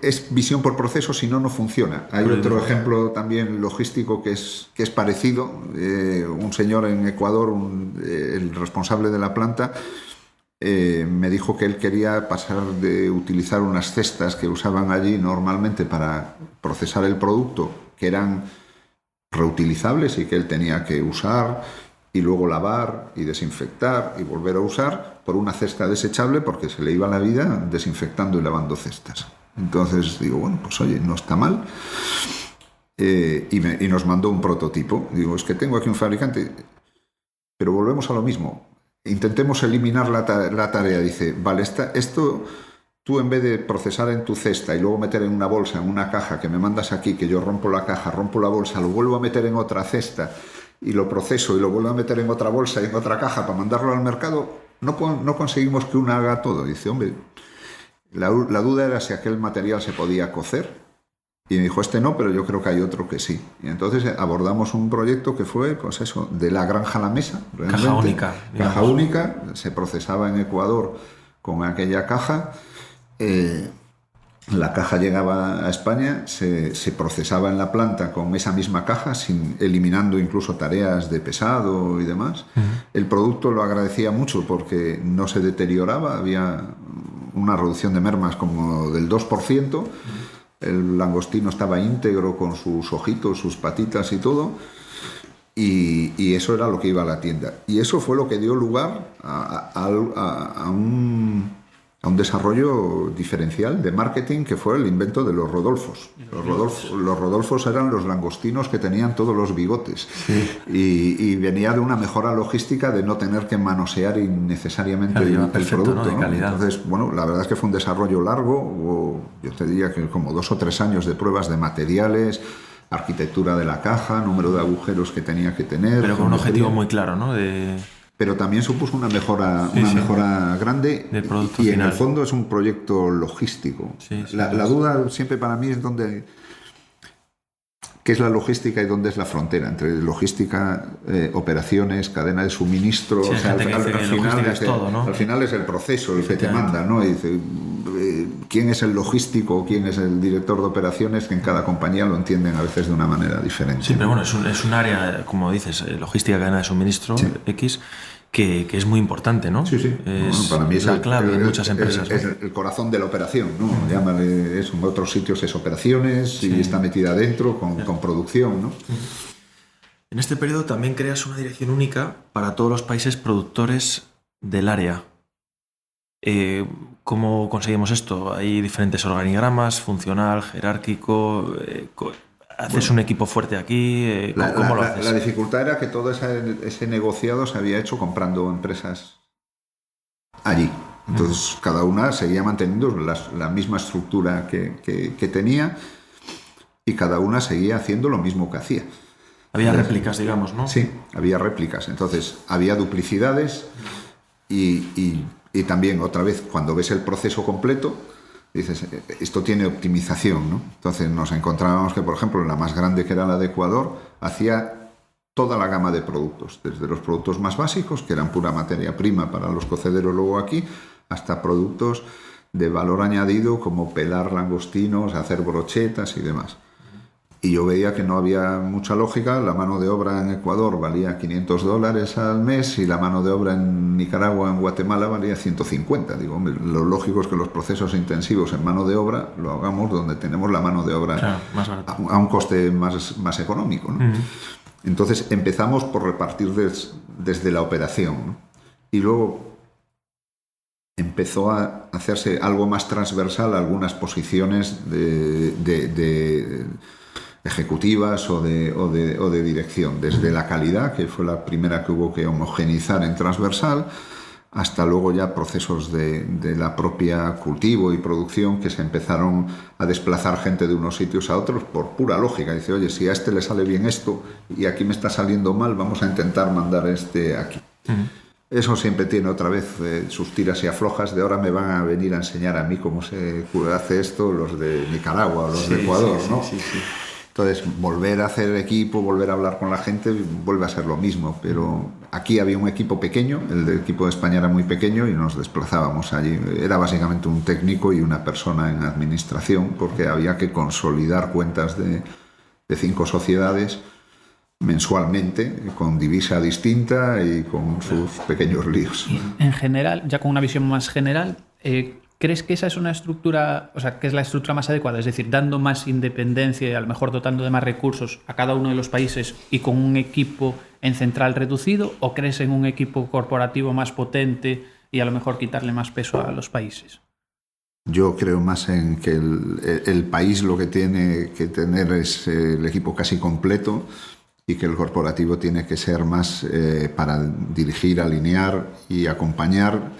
Es visión por proceso, si no, no funciona. Hay otro ejemplo también logístico que es parecido. Un señor en Ecuador, el responsable de la planta, me dijo que él quería pasar de utilizar unas cestas que usaban allí normalmente para procesar el producto, que eran reutilizables y que él tenía que usar y luego lavar y desinfectar y volver a usar, por una cesta desechable porque se le iba la vida desinfectando y lavando cestas. Entonces digo, bueno, pues oye, no está mal. Y nos mandó un prototipo. Digo, es que tengo aquí un fabricante, pero volvemos a lo mismo. Intentemos eliminar la tarea. Dice, vale, esto tú en vez de procesar en tu cesta y luego meter en una bolsa, en una caja que me mandas aquí, que yo rompo la caja, rompo la bolsa, lo vuelvo a meter en otra cesta y lo proceso y lo vuelvo a meter en otra bolsa y en otra caja para mandarlo al mercado, no conseguimos que una haga todo. Dice, hombre, la duda era si aquel material se podía cocer. Y me dijo, no, pero yo creo que hay otro que sí. Y entonces abordamos un proyecto que fue, pues eso, de la granja a la mesa. Realmente. Caja única. Digamos. Caja única, se procesaba en Ecuador con aquella caja. La caja llegaba a España, se procesaba en la planta con esa misma caja, eliminando incluso tareas de pesado y demás. El producto lo agradecía mucho porque no se deterioraba, había una reducción de mermas como del 2%. El langostino estaba íntegro con sus ojitos, sus patitas y todo, y eso era lo que iba a la tienda. Y eso fue lo que dio lugar a un desarrollo diferencial de marketing, que fue el invento de los Rodolfos. Los Rodolfos eran los langostinos que tenían todos los bigotes. Sí. Y venía de una mejora logística de no tener que manosear innecesariamente el producto, ¿no? De calidad. Entonces, bueno, la verdad es que fue un desarrollo largo, yo te diría que como 2 o 3 años de pruebas de materiales, arquitectura de la caja, número de agujeros que tenía que tener. Pero con un objetivo muy claro, ¿no? Pero también supuso una mejora grande del producto y final. En el fondo es un proyecto logístico. La duda siempre para mí es qué es la logística y dónde es la frontera entre logística, operaciones, cadena de suministro. Sí, o sea, al final es todo, ¿no? Al final es el proceso el que te manda, ¿no? Y dice, quién es el logístico o quién es el director de operaciones, que en cada compañía lo entienden a veces de una manera diferente. Sí, pero bueno, es un área, como dices, logística, cadena de suministro, sí. X, que es muy importante, ¿no? Sí, sí. Para mí es la clave en muchas empresas. Es el corazón de la operación, ¿no? Llámale eso, en otros sitios es operaciones y está metida dentro con producción, ¿no? En este periodo también creas una dirección única para todos los países productores del área. ¿Cómo conseguimos esto? Hay diferentes organigramas, funcional, jerárquico. ¿Haces un equipo fuerte aquí? ¿Cómo lo haces? La dificultad era que todo ese negociado se había hecho comprando empresas allí. Entonces, cada una seguía manteniendo la misma estructura que tenía y cada una seguía haciendo lo mismo que hacía. Había réplicas, digamos, ¿no? Sí, había réplicas. Entonces, había duplicidades y también, otra vez, cuando ves el proceso completo, dices, esto tiene optimización, ¿no? Entonces nos encontrábamos que, por ejemplo, la más grande, que era la de Ecuador, hacía toda la gama de productos, desde los productos más básicos, que eran pura materia prima para los cocederos luego aquí, hasta productos de valor añadido como pelar langostinos, hacer brochetas y demás. Y yo veía que no había mucha lógica. La mano de obra en Ecuador valía $500 al mes y la mano de obra en Nicaragua, en Guatemala, valía 150. Digo, hombre, lo lógico es que los procesos intensivos en mano de obra lo hagamos donde tenemos la mano de obra, claro, más a un coste más económico, ¿no? Entonces empezamos por repartir desde la operación, ¿no? Y luego empezó a hacerse algo más transversal a algunas posiciones de ejecutivas o de dirección, desde la calidad, que fue la primera que hubo que homogeneizar en transversal, hasta luego ya procesos de la propia cultivo y producción, que se empezaron a desplazar gente de unos sitios a otros por pura lógica. Dice, oye, si a este le sale bien esto y aquí me está saliendo mal, vamos a intentar mandar este aquí. Eso siempre tiene otra vez sus tiras y aflojas, de ahora me van a venir a enseñar a mí cómo se hace esto los de Nicaragua o los de Ecuador, ¿no? Sí. Entonces, volver a hacer equipo, volver a hablar con la gente, vuelve a ser lo mismo. Pero aquí había un equipo pequeño, el equipo de España era muy pequeño y nos desplazábamos allí. Era básicamente un técnico y una persona en administración, porque había que consolidar cuentas de 5 sociedades mensualmente, con divisa distinta y con sus pequeños líos. En general, ya con una visión más general, ¿crees que esa es una estructura, o sea, que es la estructura más adecuada? Es decir, dando más independencia y a lo mejor dotando de más recursos a cada uno de los países y con un equipo en central reducido, ¿o crees en un equipo corporativo más potente y a lo mejor quitarle más peso a los países? Yo creo más en que el país lo que tiene que tener es el equipo casi completo y que el corporativo tiene que ser más para dirigir, alinear y acompañar.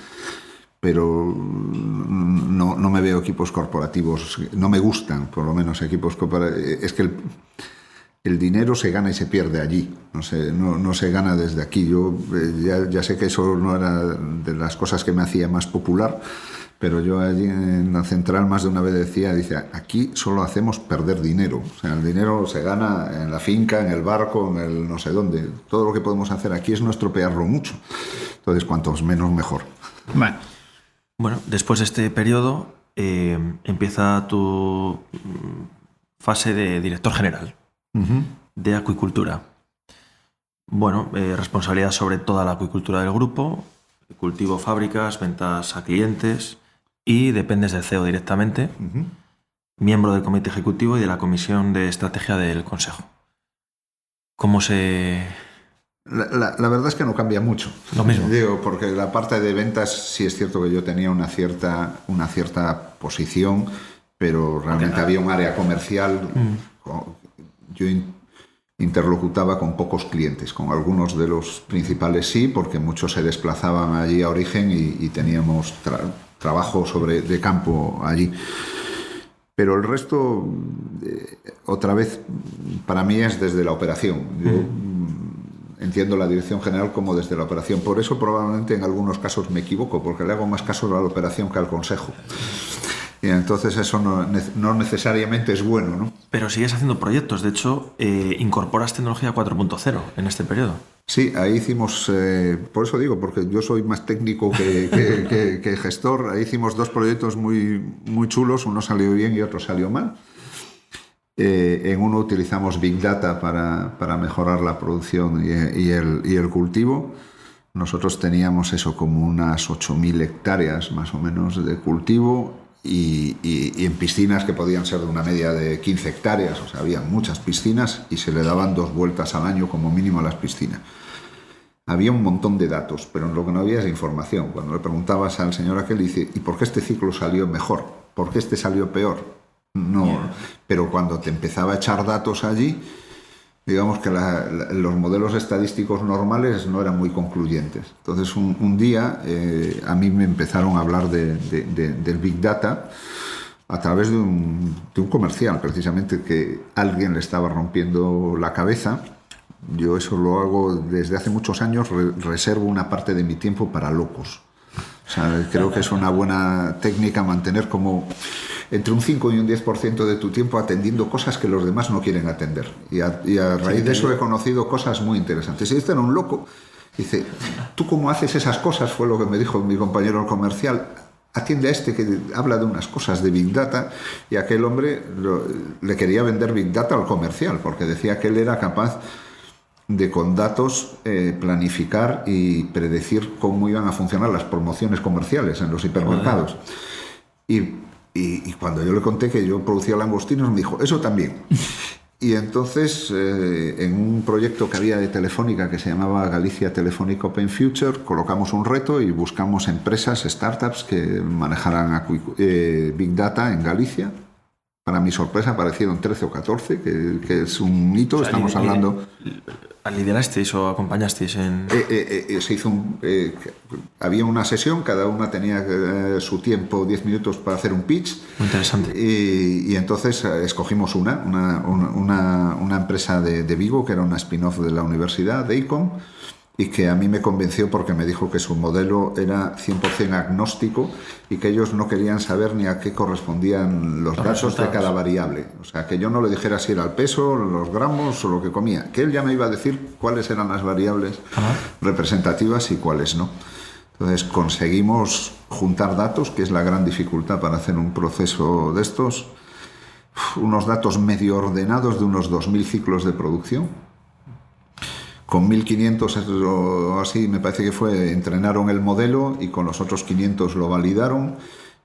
Pero no me veo equipos corporativos, no me gustan por lo menos equipos corporativos. Es que el dinero se gana y se pierde allí, no se gana desde aquí. Yo ya sé que eso no era de las cosas que me hacía más popular, pero yo allí en la central más de una vez dice, aquí solo hacemos perder dinero. O sea, el dinero se gana en la finca, en el barco, en el no sé dónde. Todo lo que podemos hacer aquí es no estropearlo mucho. Entonces, cuantos menos, mejor. Bueno, después de este periodo empieza tu fase de director general de acuicultura. Bueno, responsabilidad sobre toda la acuicultura del grupo, cultivo, fábricas, ventas a clientes y dependes del CEO directamente, miembro del comité ejecutivo y de la comisión de estrategia del consejo. ¿Cómo se...? La verdad es que no cambia mucho. Lo mismo. Digo, porque la parte de ventas sí es cierto que yo tenía una cierta posición, pero realmente había un área comercial. Yo interlocutaba con pocos clientes, con algunos de los principales sí, porque muchos se desplazaban allí a origen y teníamos trabajo de campo allí. Pero el resto, otra vez, para mí es desde la operación. Yo entiendo la dirección general como desde la operación. Por eso probablemente en algunos casos me equivoco, porque le hago más caso a la operación que al consejo. Y entonces eso no necesariamente es bueno, ¿no? Pero sigues haciendo proyectos, de hecho, incorporas tecnología 4.0 en este periodo. Sí, ahí hicimos, por eso digo, porque yo soy más técnico que gestor, ahí hicimos 2 proyectos muy, muy chulos, uno salió bien y otro salió mal. En uno utilizamos Big Data para mejorar la producción y el cultivo. Nosotros teníamos eso como unas 8.000 hectáreas más o menos de cultivo y en piscinas que podían ser de una media de 15 hectáreas, o sea, había muchas piscinas y se le daban 2 vueltas al año como mínimo a las piscinas. Había un montón de datos, pero lo que no había es información. Cuando le preguntabas al señor aquel, dice, ¿y por qué este ciclo salió mejor? ¿Por qué este salió peor? No, pero cuando te empezaba a echar datos allí, digamos que los modelos estadísticos normales no eran muy concluyentes. Entonces un día a mí me empezaron a hablar del Big Data a través de un comercial, precisamente, que alguien le estaba rompiendo la cabeza. Yo eso lo hago desde hace muchos años, reservo una parte de mi tiempo para locos. O sea, creo que es una buena técnica mantener como entre un 5 y un 10% de tu tiempo atendiendo cosas que los demás no quieren atender. Y a raíz de eso he conocido cosas muy interesantes. Y este era un loco. Dice, ¿tú cómo haces esas cosas? Fue lo que me dijo mi compañero comercial. Atiende a este que habla de unas cosas de Big Data. Y aquel hombre le quería vender Big Data al comercial, porque decía que él era capaz de con datos planificar y predecir cómo iban a funcionar las promociones comerciales en los hipermercados. Y cuando yo le conté que yo producía langostinos, me dijo, eso también. Y entonces, en un proyecto que había de Telefónica que se llamaba Galicia Telefónica Open Future, colocamos un reto y buscamos empresas, startups que manejaran Big Data en Galicia. Para mi sorpresa aparecieron 13 o 14, que es un hito. O sea, estamos hablando... ¿Liderasteis o acompañasteis en...? Se hizo había una sesión, cada una tenía su tiempo, 10 minutos para hacer un pitch. Muy interesante. Y entonces escogimos una empresa de Vigo, que era una spin-off de la universidad, de ICOM, y que a mí me convenció porque me dijo que su modelo era 100% agnóstico y que ellos no querían saber ni a qué correspondían los datos de cada variable. O sea, que yo no le dijera si era el peso, los gramos o lo que comía, que él ya me iba a decir cuáles eran las variables representativas y cuáles no. Entonces conseguimos juntar datos, que es la gran dificultad para hacer un proceso de estos, unos datos medio ordenados de unos 2.000 ciclos de producción. Con 1.500 o así, me parece que fue, entrenaron el modelo y con los otros 500 lo validaron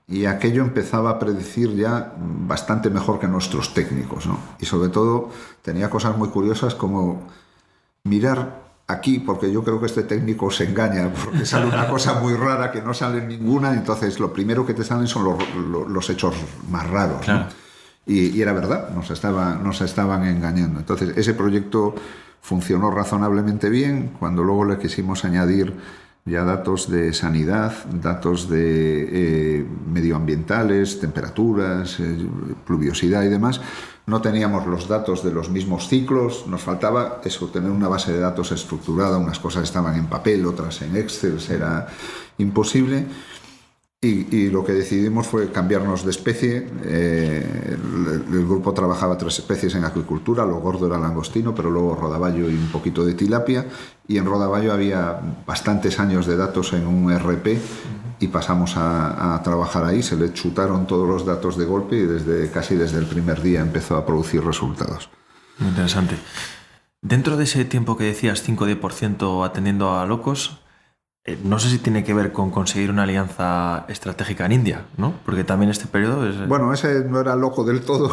y aquello empezaba a predecir ya bastante mejor que nuestros técnicos, ¿no? Y sobre todo tenía cosas muy curiosas como mirar aquí, porque yo creo que este técnico se engaña, porque sale una cosa muy rara que no sale ninguna, entonces lo primero que te salen son los hechos más raros, claro, ¿no? Y era verdad, nos estaban engañando. Entonces ese proyecto funcionó razonablemente bien. Cuando luego le quisimos añadir ya datos de sanidad, datos de medioambientales, temperaturas, pluviosidad y demás, no teníamos los datos de los mismos ciclos, nos faltaba eso, tener una base de datos estructurada, unas cosas estaban en papel, otras en Excel, era imposible. Y lo que decidimos fue cambiarnos de especie. El grupo trabajaba 3 especies en acuicultura, lo gordo era langostino, pero luego rodaballo y un poquito de tilapia. Y en rodaballo había bastantes años de datos en un ERP y pasamos a trabajar ahí. Se le chutaron todos los datos de golpe y casi desde el primer día empezó a producir resultados. Muy interesante. Dentro de ese tiempo que decías, 5-10% atendiendo a locos, no sé si tiene que ver con conseguir una alianza estratégica en India, ¿no? Porque también este periodo es... Bueno, ese no era loco del todo,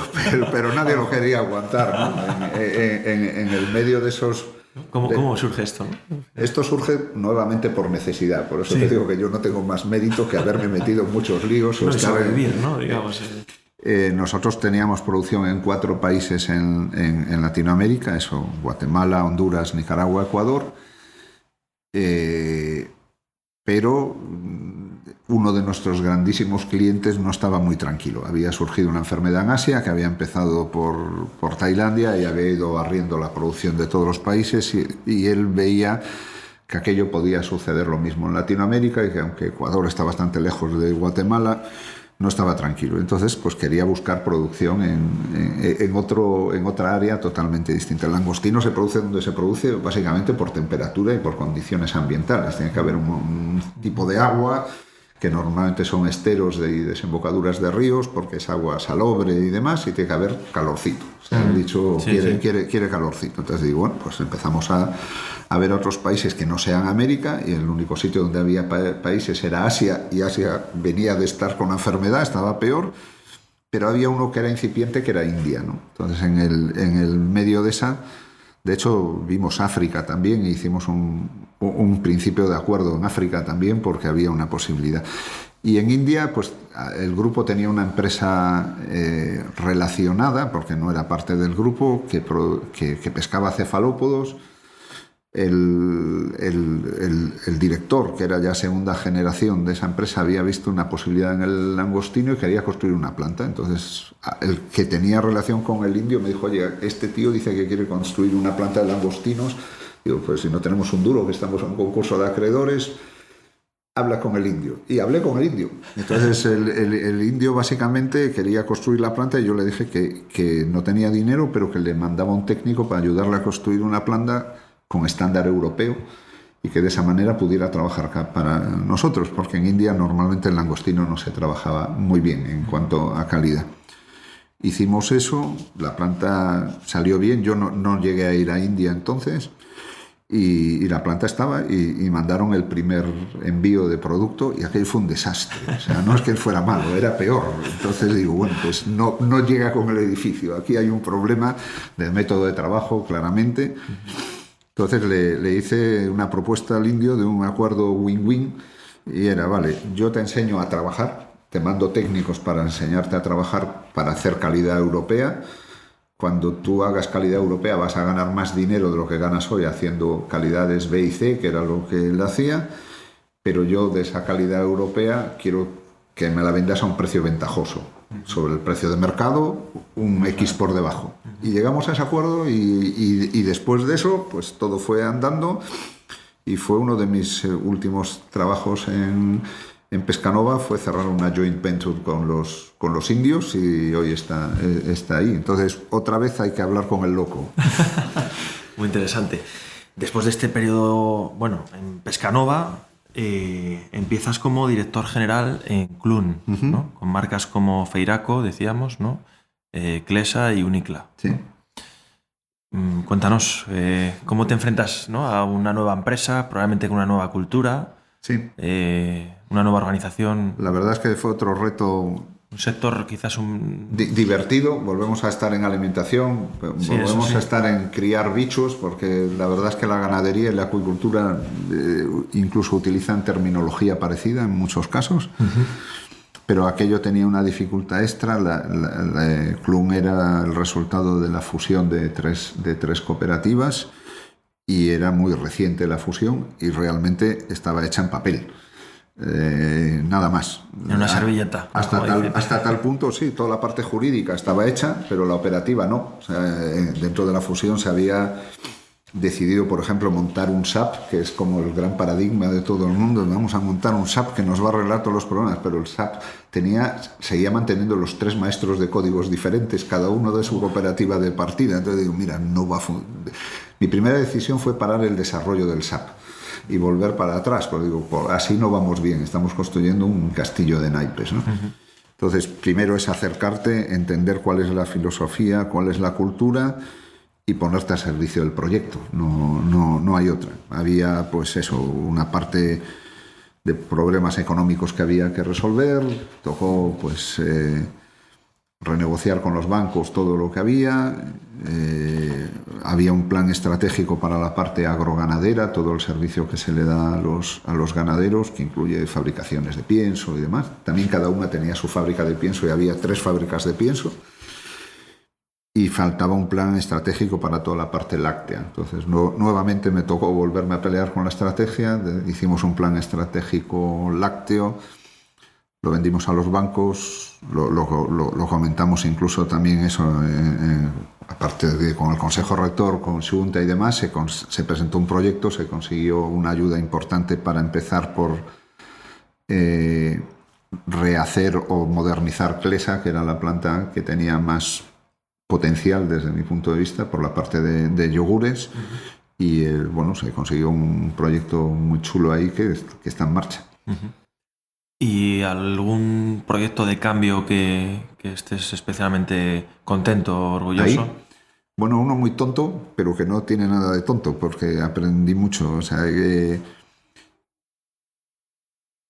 pero nadie lo quería aguantar, ¿no? En el medio de esos... ¿Cómo surge esto, no? Esto surge nuevamente por necesidad, por eso te digo que yo no tengo más mérito que haberme metido en muchos líos. No, sobrevivir, ¿no? Digamos... Nosotros teníamos producción en 4 países en Latinoamérica, eso, Guatemala, Honduras, Nicaragua, Ecuador... pero uno de nuestros grandísimos clientes no estaba muy tranquilo. Había surgido una enfermedad en Asia que había empezado por Tailandia y había ido barriendo la producción de todos los países y él veía que aquello podía suceder lo mismo en Latinoamérica y que aunque Ecuador está bastante lejos de Guatemala, no estaba tranquilo. Entonces, pues quería buscar producción en otra área totalmente distinta. El langostino se produce donde se produce, básicamente por temperatura y por condiciones ambientales. Tiene que haber un tipo de agua que normalmente son esteros y desembocaduras de ríos, porque es agua salobre y demás, y tiene que haber calorcito. O sea, el bicho quiere calorcito. Entonces digo, bueno, pues empezamos a ver otros países que no sean América, y el único sitio donde había países era Asia, y Asia venía de estar con la enfermedad, estaba peor, pero había uno que era incipiente, que era India, ¿no? Entonces en el medio de esa, de hecho vimos África también, e hicimos un principio de acuerdo en África también, porque había una posibilidad. Y en India, pues el grupo tenía una empresa relacionada, porque no era parte del grupo, que pescaba cefalópodos. El director, que era ya segunda generación de esa empresa, había visto una posibilidad en el langostino y quería construir una planta. Entonces, el que tenía relación con el indio me dijo, oye, este tío dice que quiere construir una planta de langostinos. Digo, pues si no tenemos un duro, que estamos en un concurso de acreedores, habla con el indio. Y hablé con el indio. Entonces el indio básicamente quería construir la planta, y yo le dije que no tenía dinero, pero que le mandaba un técnico para ayudarle a construir una planta con estándar europeo, y que de esa manera pudiera trabajar para nosotros, porque en India normalmente el langostino no se trabajaba muy bien en cuanto a calidad. Hicimos eso, la planta salió bien, yo no llegué a ir a India entonces, y la planta estaba, y mandaron el primer envío de producto, y aquello fue un desastre. O sea, no es que fuera malo, era peor. Entonces digo, bueno, pues no llega con el edificio, aquí hay un problema de método de trabajo, claramente. Entonces le hice una propuesta al indio de un acuerdo win-win, y era, vale, yo te enseño a trabajar, te mando técnicos para enseñarte a trabajar para hacer calidad europea. Cuando tú hagas calidad europea vas a ganar más dinero de lo que ganas hoy haciendo calidades B y C, que era lo que él hacía, pero yo de esa calidad europea quiero que me la vendas a un precio ventajoso sobre el precio de mercado, un X por debajo. Y llegamos a ese acuerdo, y después de eso, pues todo fue andando, y fue uno de mis últimos trabajos en Pescanova, fue cerrar una joint venture con los indios, y hoy está ahí. Entonces, otra vez hay que hablar con el loco. Muy interesante. Después de este periodo, bueno, en Pescanova, empiezas como director general en Clun, ¿no? Con marcas como Feiraco, decíamos, ¿no? Clesa y Unicla. Sí. Cuéntanos, ¿cómo te enfrentas, ¿no? A una nueva empresa, probablemente con una nueva cultura? Sí. Una nueva organización. La verdad es que fue otro reto. Un sector quizás divertido. Volvemos a estar en alimentación, volvemos a estar en criar bichos, porque la verdad es que la ganadería y la acuicultura incluso utilizan terminología parecida en muchos casos. Pero aquello tenía una dificultad extra. Clun era el resultado de la fusión de tres cooperativas, y era muy reciente la fusión, y realmente estaba hecha en papel. Nada más. En una servilleta. Hasta tal punto, sí, toda la parte jurídica estaba hecha, pero la operativa no. O sea, dentro de la fusión se había decidido, por ejemplo, montar un SAP, que es como el gran paradigma de todo el mundo. Vamos a montar un SAP que nos va a arreglar todos los problemas, pero el SAP seguía manteniendo los 3 maestros de códigos diferentes, cada uno de su cooperativa de partida. Entonces digo, mira, no va a Mi primera decisión fue parar el desarrollo del SAP y volver para atrás, porque digo, así no vamos bien, estamos construyendo un castillo de naipes, ¿no? Entonces, primero es acercarte, entender cuál es la filosofía, cuál es la cultura, y ponerte al servicio del proyecto. No hay otra. Había, pues eso, una parte de problemas económicos que había que resolver. Tocó, pues, renegociar con los bancos todo lo que había. Había un plan estratégico para la parte agroganadera, todo el servicio que se le da a los ganaderos, que incluye fabricaciones de pienso y demás. También cada una tenía su fábrica de pienso, y había 3 fábricas de pienso. Y faltaba un plan estratégico para toda la parte láctea. Entonces, nuevamente me tocó volverme a pelear con la estrategia. Hicimos un plan estratégico lácteo, lo vendimos a los bancos, lo comentamos incluso también eso, aparte de con el Consejo Rector, con Xunta y demás, se presentó un proyecto, se consiguió una ayuda importante para empezar por rehacer o modernizar Clesa, que era la planta que tenía más potencial desde mi punto de vista por la parte de yogures. Y bueno, se consiguió un proyecto muy chulo ahí que está en marcha. ¿Y algún proyecto de cambio que estés especialmente contento o orgulloso? Ahí, bueno, uno muy tonto, pero que no tiene nada de tonto, porque aprendí mucho. O sea,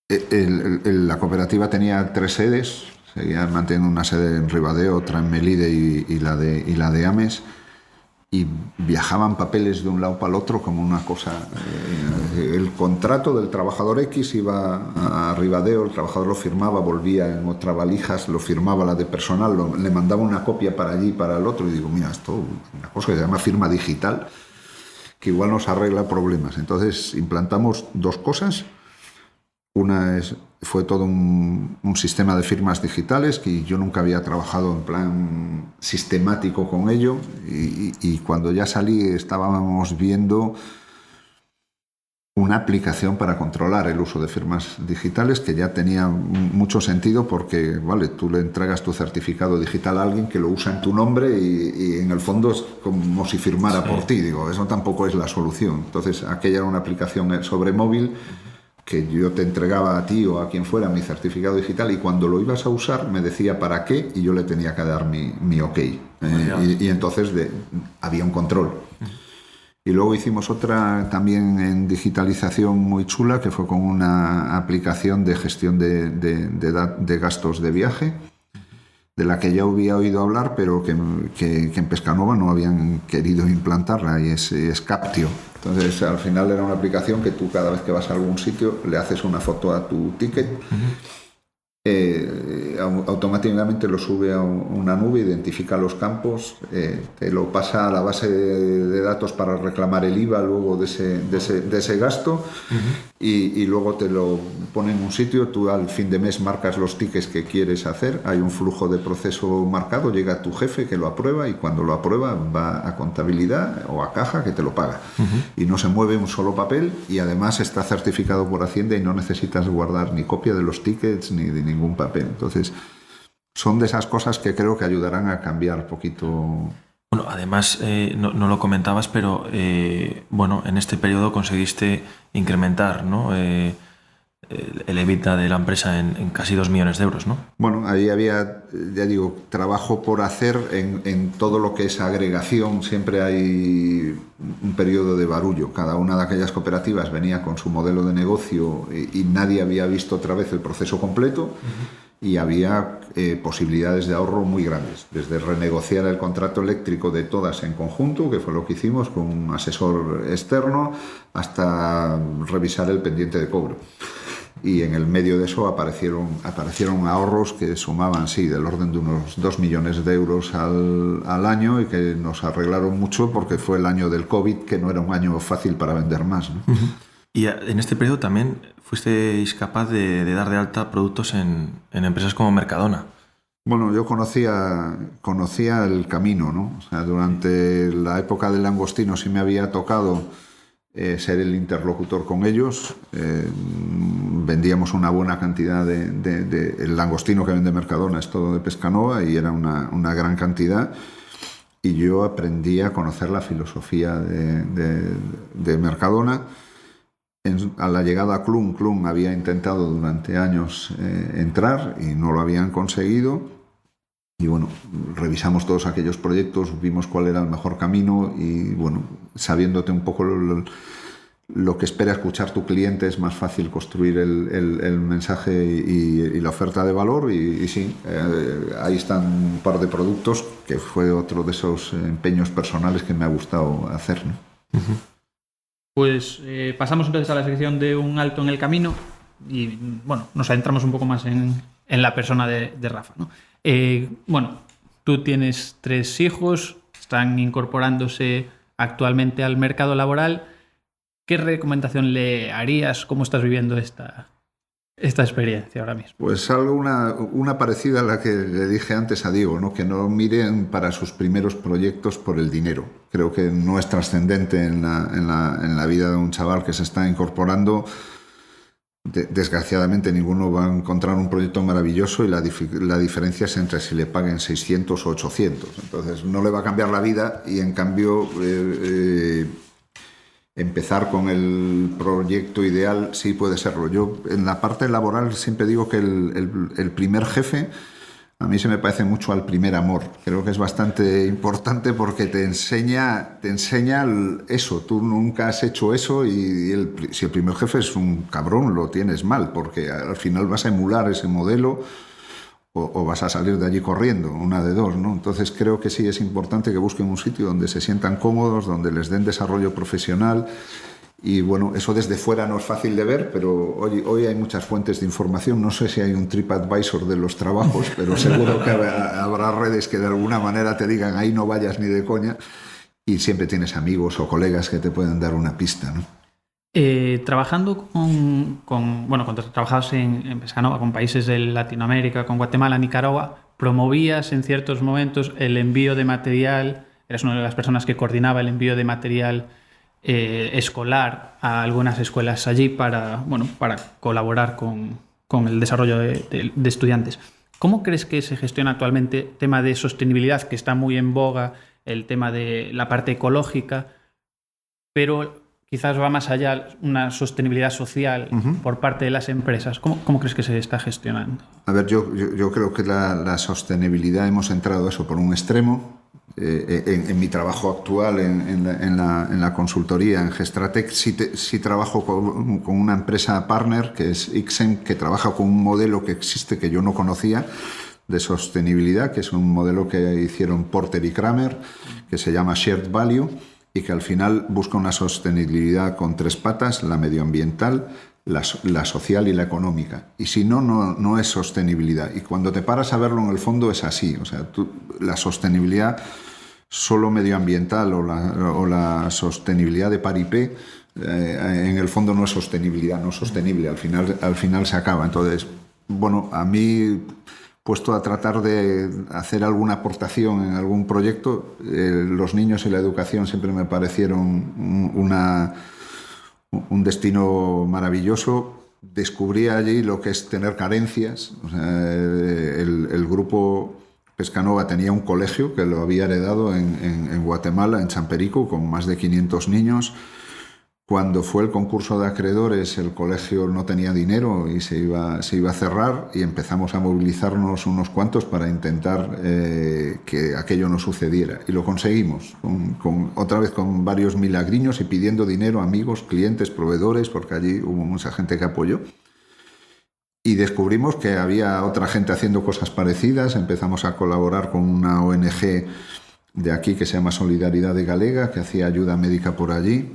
la cooperativa tenía 3 sedes, seguían manteniendo una sede en Ribadeo, otra en Melide y la de Ames, y viajaban papeles de un lado para el otro como una cosa. El contrato del trabajador X iba a Ribadeo, el trabajador lo firmaba, volvía en otra valijas, lo firmaba la de personal, le mandaba una copia para allí, para el otro, y digo, mira, esto es una cosa que se llama firma digital, que igual nos arregla problemas. Entonces implantamos 2 cosas. Una fue todo un sistema de firmas digitales que yo nunca había trabajado en plan sistemático con ello, y cuando ya salí estábamos viendo una aplicación para controlar el uso de firmas digitales que ya tenía mucho sentido, porque vale, tú le entregas tu certificado digital a alguien que lo usa en tu nombre y en el fondo es como si firmara por ti. Digo, eso tampoco es la solución. Entonces aquella era una aplicación sobre móvil que yo te entregaba a ti o a quien fuera mi certificado digital, y cuando lo ibas a usar me decía para qué y yo le tenía que dar mi ok. Y entonces había un control. Y luego hicimos otra también en digitalización muy chula, que fue con una aplicación de gestión de gastos de viaje, de la que ya había oído hablar, pero que en Pescanova no habían querido implantarla, y es Captio. Entonces, al final era una aplicación que tú, cada vez que vas a algún sitio, le haces una foto a tu ticket, automáticamente lo sube a una nube, identifica los campos, te lo pasa a la base de datos para reclamar el IVA luego de ese gasto, y luego te lo pone en un sitio. Tú al fin de mes marcas los tickets que quieres hacer, hay un flujo de proceso marcado, llega a tu jefe que lo aprueba, y cuando lo aprueba va a contabilidad o a caja que te lo paga, y no se mueve un solo papel, y además está certificado por Hacienda y no necesitas guardar ni copia de los tickets ni de ningún papel. Entonces son de esas cosas que creo que ayudarán a cambiar un poquito. Bueno, además, no lo comentabas, pero bueno, en este periodo conseguiste incrementar, ¿no?, el EBITDA de la empresa en casi 2 millones de euros, ¿no? Bueno, ahí había, ya digo, trabajo por hacer en todo lo que es agregación. Siempre hay un periodo de barullo. Cada una de aquellas cooperativas venía con su modelo de negocio y nadie había visto otra vez el proceso completo. Y había posibilidades de ahorro muy grandes, desde renegociar el contrato eléctrico de todas en conjunto, que fue lo que hicimos con un asesor externo, hasta revisar el pendiente de cobro. Y en el medio de eso aparecieron ahorros que sumaban, sí, del orden de unos 2 millones de euros al año, y que nos arreglaron mucho porque fue el año del COVID, que no era un año fácil para vender más, ¿no? Y en este periodo también fuisteis capaz de dar de alta productos en empresas como Mercadona. Bueno, yo conocía el camino, ¿no? O sea, durante la época del langostino sí me había tocado ser el interlocutor con ellos. Vendíamos una buena cantidad el langostino que vende Mercadona es todo de Pescanova, y era una gran cantidad. Y yo aprendí a conocer la filosofía de Mercadona. A la llegada a Clun había intentado durante años entrar y no lo habían conseguido, y bueno, revisamos todos aquellos proyectos, vimos cuál era el mejor camino, y bueno, sabiéndote un poco lo que espera escuchar tu cliente, es más fácil construir el mensaje y la oferta de valor, y sí, ahí están un par de productos que fue otro de esos empeños personales que me ha gustado hacer, ¿no? Pues pasamos entonces a la sección de un alto en el camino, y bueno, nos adentramos un poco más en la persona de Rafa, ¿no? Bueno, tú tienes 3 hijos, están incorporándose actualmente al mercado laboral. ¿Qué recomendación le harías? ¿Cómo estás viviendo esta experiencia ahora mismo? Pues algo una parecida a la que le dije antes a Diego, ¿no? Que no miren para sus primeros proyectos por el dinero. Creo que no es trascendente en la vida de un chaval que se está incorporando Desgraciadamente ninguno va a encontrar un proyecto maravilloso y la diferencia es entre si le paguen 600 o 800. Entonces no le va a cambiar la vida y en cambio empezar con el proyecto ideal sí puede serlo. Yo en la parte laboral siempre digo que el primer jefe a mí se me parece mucho al primer amor. Creo que es bastante importante porque te enseña eso. Tú nunca has hecho eso y si el primer jefe es un cabrón, lo tienes mal, porque al final vas a emular ese modelo o vas a salir de allí corriendo, una de dos, ¿no? Entonces creo que sí es importante que busquen un sitio donde se sientan cómodos, donde les den desarrollo profesional. Y bueno, eso desde fuera no es fácil de ver, pero hoy hay muchas fuentes de información. No sé si hay un TripAdvisor de los trabajos, pero seguro que habrá redes que de alguna manera te digan ahí no vayas ni de coña. Y siempre tienes amigos o colegas que te pueden dar una pista, ¿no? Trabajando cuando trabajabas en Pescanova, con países de Latinoamérica, con Guatemala, Nicaragua, promovías en ciertos momentos el envío de material, eras una de las personas que coordinaba el envío de material escolar a algunas escuelas allí para colaborar con el desarrollo de estudiantes. ¿Cómo crees que se gestiona actualmente el tema de sostenibilidad, que está muy en boga, el tema de la parte ecológica, pero quizás va más allá una sostenibilidad social por parte de las empresas? ¿Cómo crees que se está gestionando? A ver, yo creo que la sostenibilidad hemos entrado eso por un extremo. En mi trabajo actual en la consultoría en Gestratec sí trabajo con una empresa partner que es Ixen, que trabaja con un modelo que existe que yo no conocía de sostenibilidad, que es un modelo que hicieron Porter y Kramer, que se llama Shared Value y que al final busca una sostenibilidad con tres patas: la medioambiental, la social y la económica. Y si no es sostenibilidad. Y cuando te paras a verlo en el fondo es así. O sea, la sostenibilidad solo medioambiental o la sostenibilidad de paripé en el fondo no es sostenibilidad, no es sostenible. Al final se acaba. Entonces, bueno, a mí, puesto a tratar de hacer alguna aportación en algún proyecto, los niños y la educación siempre me parecieron un destino maravilloso. Descubrí allí lo que es tener carencias. O sea, el grupo Pescanova tenía un colegio que lo había heredado en Guatemala, en Champerico, con más de 500 niños. Cuando fue el concurso de acreedores, el colegio no tenía dinero y se iba a cerrar, y empezamos a movilizarnos unos cuantos para intentar que aquello no sucediera. Y lo conseguimos, otra vez con varios milagriños y pidiendo dinero a amigos, clientes, proveedores, porque allí hubo mucha gente que apoyó. Y descubrimos que había otra gente haciendo cosas parecidas. Empezamos a colaborar con una ONG de aquí que se llama Solidaridade Galega, que hacía ayuda médica por allí,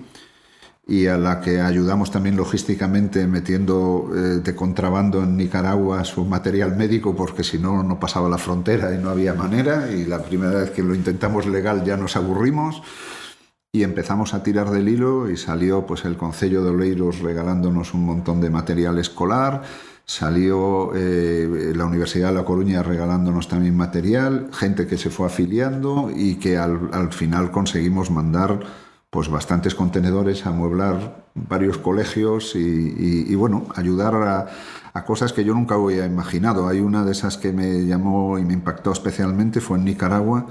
y a la que ayudamos también logísticamente metiendo de contrabando en Nicaragua su material médico, porque si no pasaba la frontera y no había manera, y la primera vez que lo intentamos legal ya nos aburrimos y empezamos a tirar del hilo, y salió pues el Concello de Oleiros regalándonos un montón de material escolar, salió la Universidad de La Coruña regalándonos también material, gente que se fue afiliando y que al final conseguimos mandar pues bastantes contenedores a amueblar varios colegios y bueno, ayudar a cosas que yo nunca había imaginado. Hay una de esas que me llamó y me impactó especialmente, fue en Nicaragua,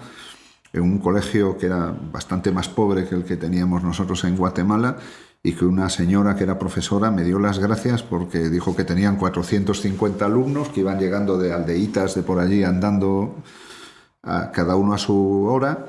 en un colegio que era bastante más pobre que el que teníamos nosotros en Guatemala, y que una señora que era profesora me dio las gracias porque dijo que tenían 450 alumnos que iban llegando de aldeitas de por allí andando cada uno a su hora,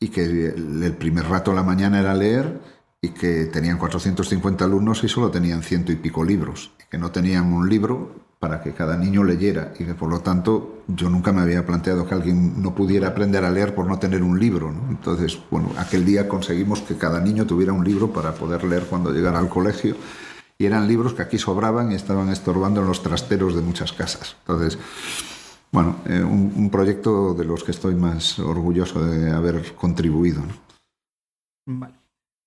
y que el primer rato de la mañana era leer, y que tenían 450 alumnos y solo tenían 100 y pico libros, y que no tenían un libro para que cada niño leyera, y que por lo tanto yo nunca me había planteado que alguien no pudiera aprender a leer por no tener un libro, ¿no? Entonces, bueno, aquel día conseguimos que cada niño tuviera un libro para poder leer cuando llegara al colegio, y eran libros que aquí sobraban y estaban estorbando en los trasteros de muchas casas. Entonces, bueno, un proyecto de los que estoy más orgulloso de haber contribuido, ¿no? Vale.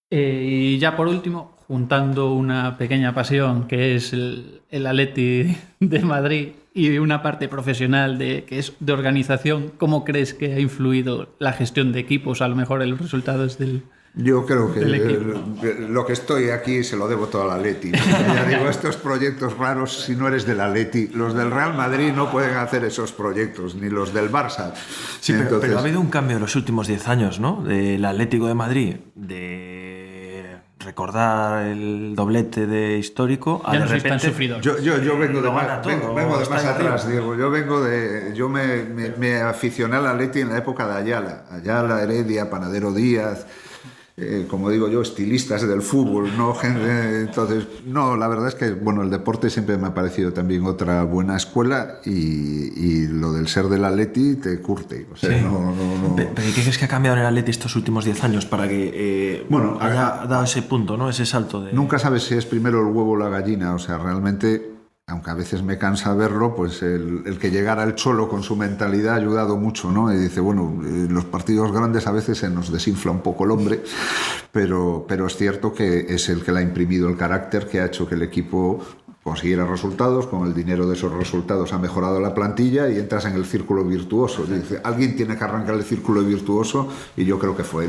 Y ya por último, juntando una pequeña pasión que es el Atleti de Madrid y una parte profesional que es de organización, ¿cómo crees que ha influido la gestión de equipos, a lo mejor en los resultados del Yo creo que lo que estoy aquí se lo debo todo al Atleti. Ya digo, estos proyectos raros, si no eres del Atleti, los del Real Madrid no pueden hacer esos proyectos, ni los del Barça. Sí, pero ha habido un cambio en los últimos 10 años, ¿no? Del Atlético de Madrid, de recordar el doblete de histórico a ya de no repente... Yo vengo de más atrás, Diego. Yo me aficioné al Atleti en la época de Ayala, Heredia, Panadero Díaz... como digo yo, estilistas del fútbol, ¿no? Entonces, no, la verdad es que, bueno, el deporte siempre me ha parecido también otra buena escuela y lo del ser del Atleti te curte. O sea, sí. no. ¿Pero qué crees que ha cambiado en el Atleti estos últimos 10 años para que haya dado ese punto, ¿no? Ese salto de... Nunca sabes si es primero el huevo o la gallina, o sea, realmente... Aunque a veces me cansa verlo, pues el que llegara el Cholo con su mentalidad ha ayudado mucho, ¿no? Y dice, bueno, los partidos grandes a veces se nos desinfla un poco el hombre, pero es cierto que es el que le ha imprimido el carácter que ha hecho que el equipo consiguiera resultados, con el dinero de esos resultados ha mejorado la plantilla y entras en el círculo virtuoso. Dice, alguien tiene que arrancar el círculo virtuoso y yo creo que fue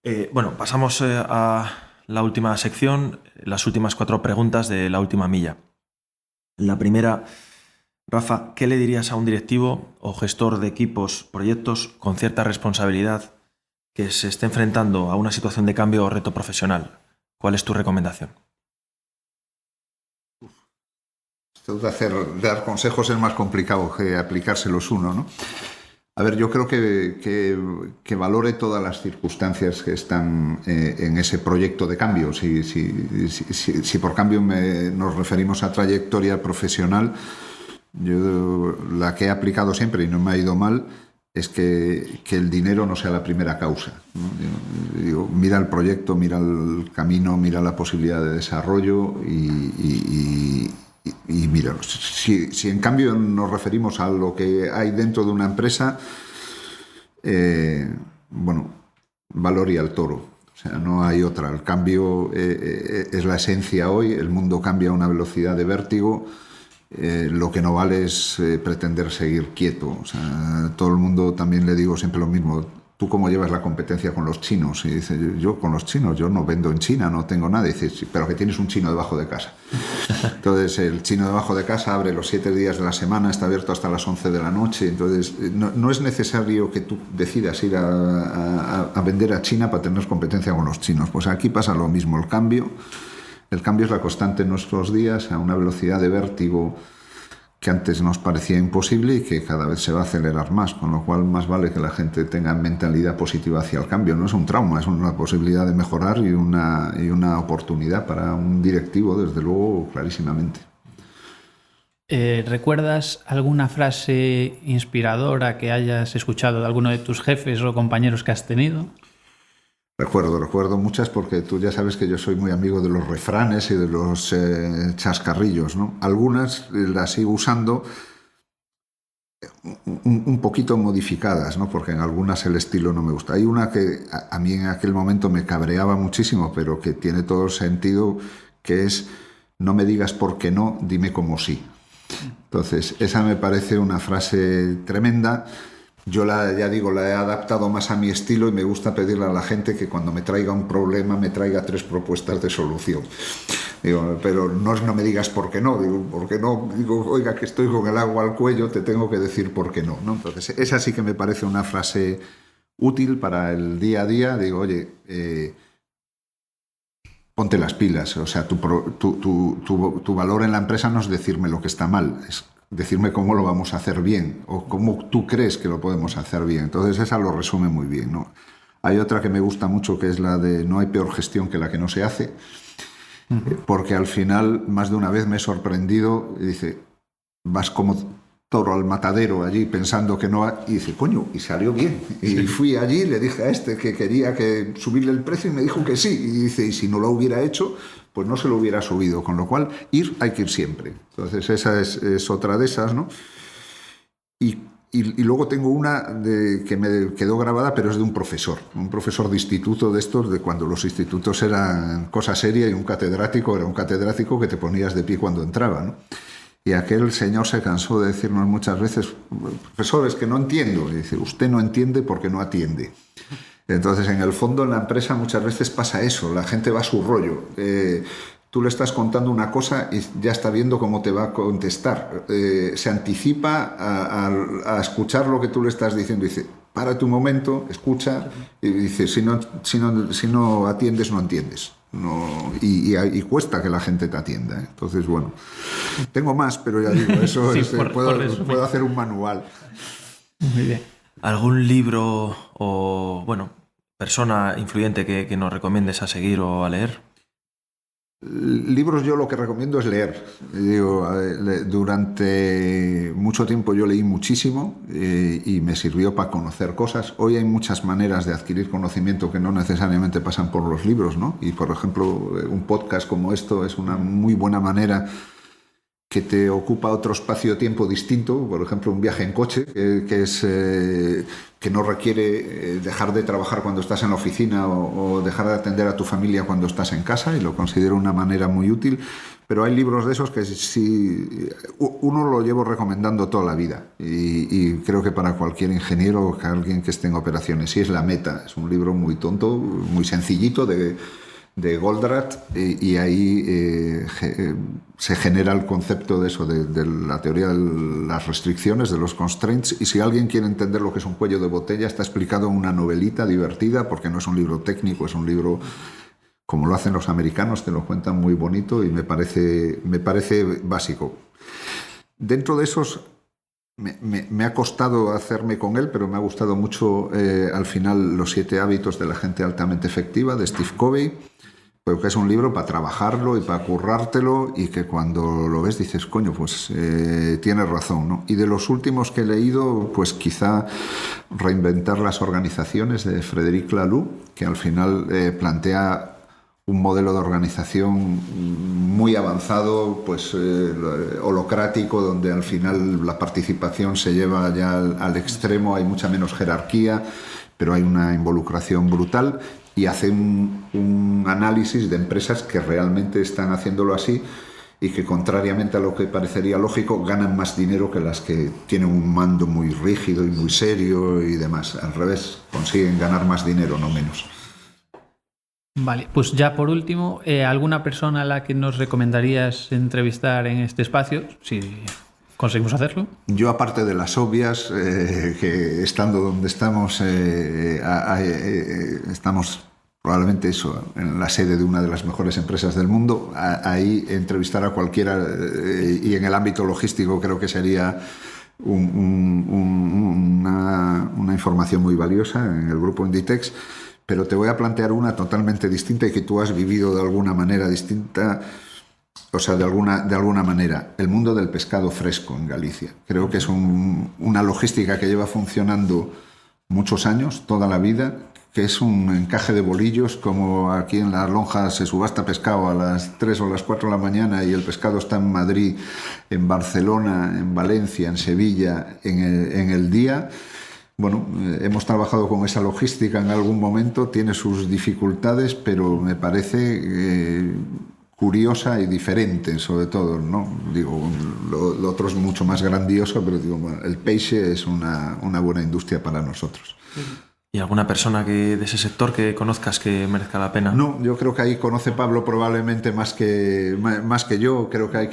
él. Bueno, pasamos a la última sección, las últimas 4 preguntas de la última milla. La primera, Rafa, ¿qué le dirías a un directivo o gestor de equipos, proyectos con cierta responsabilidad que se esté enfrentando a una situación de cambio o reto profesional? ¿Cuál es tu recomendación? Esto de dar consejos es más complicado que aplicárselos uno, ¿no? A ver, yo creo que valore todas las circunstancias que están en ese proyecto de cambio. Si por cambio nos referimos a trayectoria profesional, yo la que he aplicado siempre y no me ha ido mal es que el dinero no sea la primera causa, ¿no? Digo, mira el proyecto, mira el camino, mira la posibilidad de desarrollo y mira, si en cambio nos referimos a lo que hay dentro de una empresa, valor y al toro. O sea, no hay otra. El cambio es la esencia hoy, el mundo cambia a una velocidad de vértigo. Lo que no vale es pretender seguir quieto. O sea, todo el mundo, también le digo siempre lo mismo. ¿Tú cómo llevas la competencia con los chinos? Y dice, yo con los chinos, yo no vendo en China, no tengo nada. Y dice, sí, pero que tienes un chino debajo de casa. Entonces, el chino debajo de casa abre los 7 días de la semana, está abierto hasta las 11 de la noche. Entonces, no es necesario que tú decidas ir a vender a China para tener competencia con los chinos. Pues aquí pasa lo mismo. El cambio es la constante en nuestros días a una velocidad de vértigo que antes nos parecía imposible y que cada vez se va a acelerar más, con lo cual más vale que la gente tenga mentalidad positiva hacia el cambio. No es un trauma, es una posibilidad de mejorar y una oportunidad para un directivo, desde luego, clarísimamente. ¿Recuerdas alguna frase inspiradora que hayas escuchado de alguno de tus jefes o compañeros que has tenido? Recuerdo muchas porque tú ya sabes que yo soy muy amigo de los refranes y de los chascarrillos, ¿no? Algunas las sigo usando un poquito modificadas, ¿no? Porque en algunas el estilo no me gusta. Hay una que a mí en aquel momento me cabreaba muchísimo, pero que tiene todo el sentido, que es no me digas por qué no, dime cómo sí. Entonces, esa me parece una frase tremenda. Yo la he adaptado más a mi estilo y me gusta pedirle a la gente que cuando me traiga un problema me traiga 3 propuestas de solución. Digo, pero no me digas por qué no. Digo, ¿por qué no? Digo, oiga, que estoy con el agua al cuello, te tengo que decir por qué no, ¿no? Entonces, esa sí que me parece una frase útil para el día a día. Digo, oye, ponte las pilas. O sea, tu valor en la empresa no es decirme lo que está mal, es decirme cómo lo vamos a hacer bien o cómo tú crees que lo podemos hacer bien. Entonces esa lo resume muy bien, ¿no? Hay otra que me gusta mucho, que es la de no hay peor gestión que la que no se hace, porque al final más de una vez me he sorprendido y dice, vas como toro al matadero allí pensando que no, y dice, coño, y salió bien. Y fui allí, le dije a este que quería subirle el precio y me dijo que sí. Y dice, y si no lo hubiera hecho, pues no se lo hubiera subido. Con lo cual, hay que ir siempre. Entonces esa es otra de esas, ¿no? Y luego tengo una que me quedó grabada, pero es de un profesor de instituto de estos, de cuando los institutos eran cosa seria y un catedrático era un catedrático que te ponías de pie cuando entraba, ¿no? Y aquel señor se cansó de decirnos muchas veces, profesor, es que no entiendo. Y dice, usted no entiende porque no atiende. Entonces, en el fondo, en la empresa muchas veces pasa eso, la gente va a su rollo. Tú le estás contando una cosa y ya está viendo cómo te va a contestar. Se anticipa a escuchar lo que tú le estás diciendo. Dice, párate un momento, escucha, y dice, si no atiendes, no entiendes. No, y cuesta que la gente te atienda. Entonces, bueno, tengo más, pero ya digo, eso sí, puedo hacer un manual. Muy bien. ¿Algún libro o, persona influyente que nos recomiendes a seguir o a leer? Libros, yo lo que recomiendo es leer. Durante mucho tiempo yo leí muchísimo y me sirvió para conocer cosas. Hoy hay muchas maneras de adquirir conocimiento que no necesariamente pasan por los libros, ¿no? Y, por ejemplo, un podcast como esto es una muy buena manera que te ocupa otro espacio-tiempo distinto, por ejemplo, un viaje en coche, que no requiere dejar de trabajar cuando estás en la oficina o dejar de atender a tu familia cuando estás en casa, y lo considero una manera muy útil. Pero hay libros de esos que sí, uno lo llevo recomendando toda la vida, y creo que para cualquier ingeniero o alguien que esté en operaciones, sí, es La Meta. Es un libro muy tonto, muy sencillito, de Goldratt, y ahí se genera el concepto de eso, de la teoría de las restricciones, de los constraints, y si alguien quiere entender lo que es un cuello de botella, está explicado en una novelita divertida, porque no es un libro técnico, es un libro como lo hacen los americanos, te lo cuentan muy bonito, y me parece básico. Dentro de esos, me ha costado hacerme con él, pero me ha gustado mucho al final Los 7 hábitos de la gente altamente efectiva, de Steve Covey. Pero que es un libro para trabajarlo y para currártelo, y que cuando lo ves dices, coño, pues tienes razón, ¿no? Y de los últimos que he leído, pues quizá Reinventar las organizaciones, de Frederic Laloux, que al final plantea un modelo de organización muy avanzado, pues holocrático, donde al final la participación se lleva ya al extremo, hay mucha menos jerarquía, pero hay una involucración brutal, y hace un análisis de empresas que realmente están haciéndolo así y que, contrariamente a lo que parecería lógico, ganan más dinero que las que tienen un mando muy rígido y muy serio y demás. Al revés, consiguen ganar más dinero, no menos. Vale, pues ya por último, ¿alguna persona a la que nos recomendarías entrevistar en este espacio? Si conseguimos hacerlo. Yo, aparte de las obvias, que estando donde estamos, estamos probablemente eso, en la sede de una de las mejores empresas del mundo, ahí entrevistar a cualquiera, y en el ámbito logístico creo que sería una información muy valiosa en el grupo Inditex. Pero te voy a plantear una totalmente distinta y que tú has vivido de alguna manera distinta, o sea, de alguna manera. El mundo del pescado fresco en Galicia. Creo que es una logística que lleva funcionando muchos años, toda la vida, que es un encaje de bolillos, como aquí en las lonjas se subasta pescado a las 3 o las 4 de la mañana y el pescado está en Madrid, en Barcelona, en Valencia, en Sevilla, en el día. Bueno, hemos trabajado con esa logística en algún momento, tiene sus dificultades, pero me parece curiosa y diferente, sobre todo, ¿no? Digo, lo otro es mucho más grandioso, pero digo, bueno, el peixe es una buena industria para nosotros. ¿Y alguna persona de ese sector que conozcas que merezca la pena? No, yo creo que ahí conoce Pablo probablemente más que yo. Creo que hay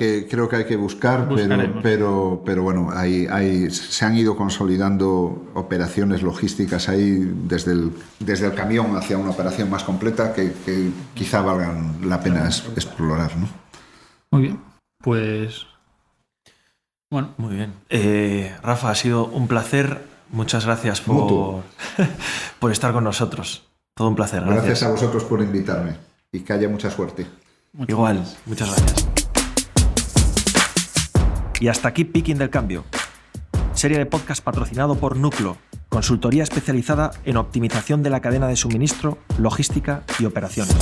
que buscar, pero bueno, ahí se han ido consolidando operaciones logísticas ahí desde el camión hacia una operación más completa que quizá valgan la pena explorar, ¿no? Muy bien, pues bueno. Muy bien. Rafa, ha sido un placer. Muchas gracias por estar con nosotros. Todo un placer. Gracias a vosotros por invitarme y que haya mucha suerte. Igual, muchas gracias. Y hasta aquí Picking del Cambio, serie de podcast patrocinado por Núcleo, consultoría especializada en optimización de la cadena de suministro, logística y operaciones.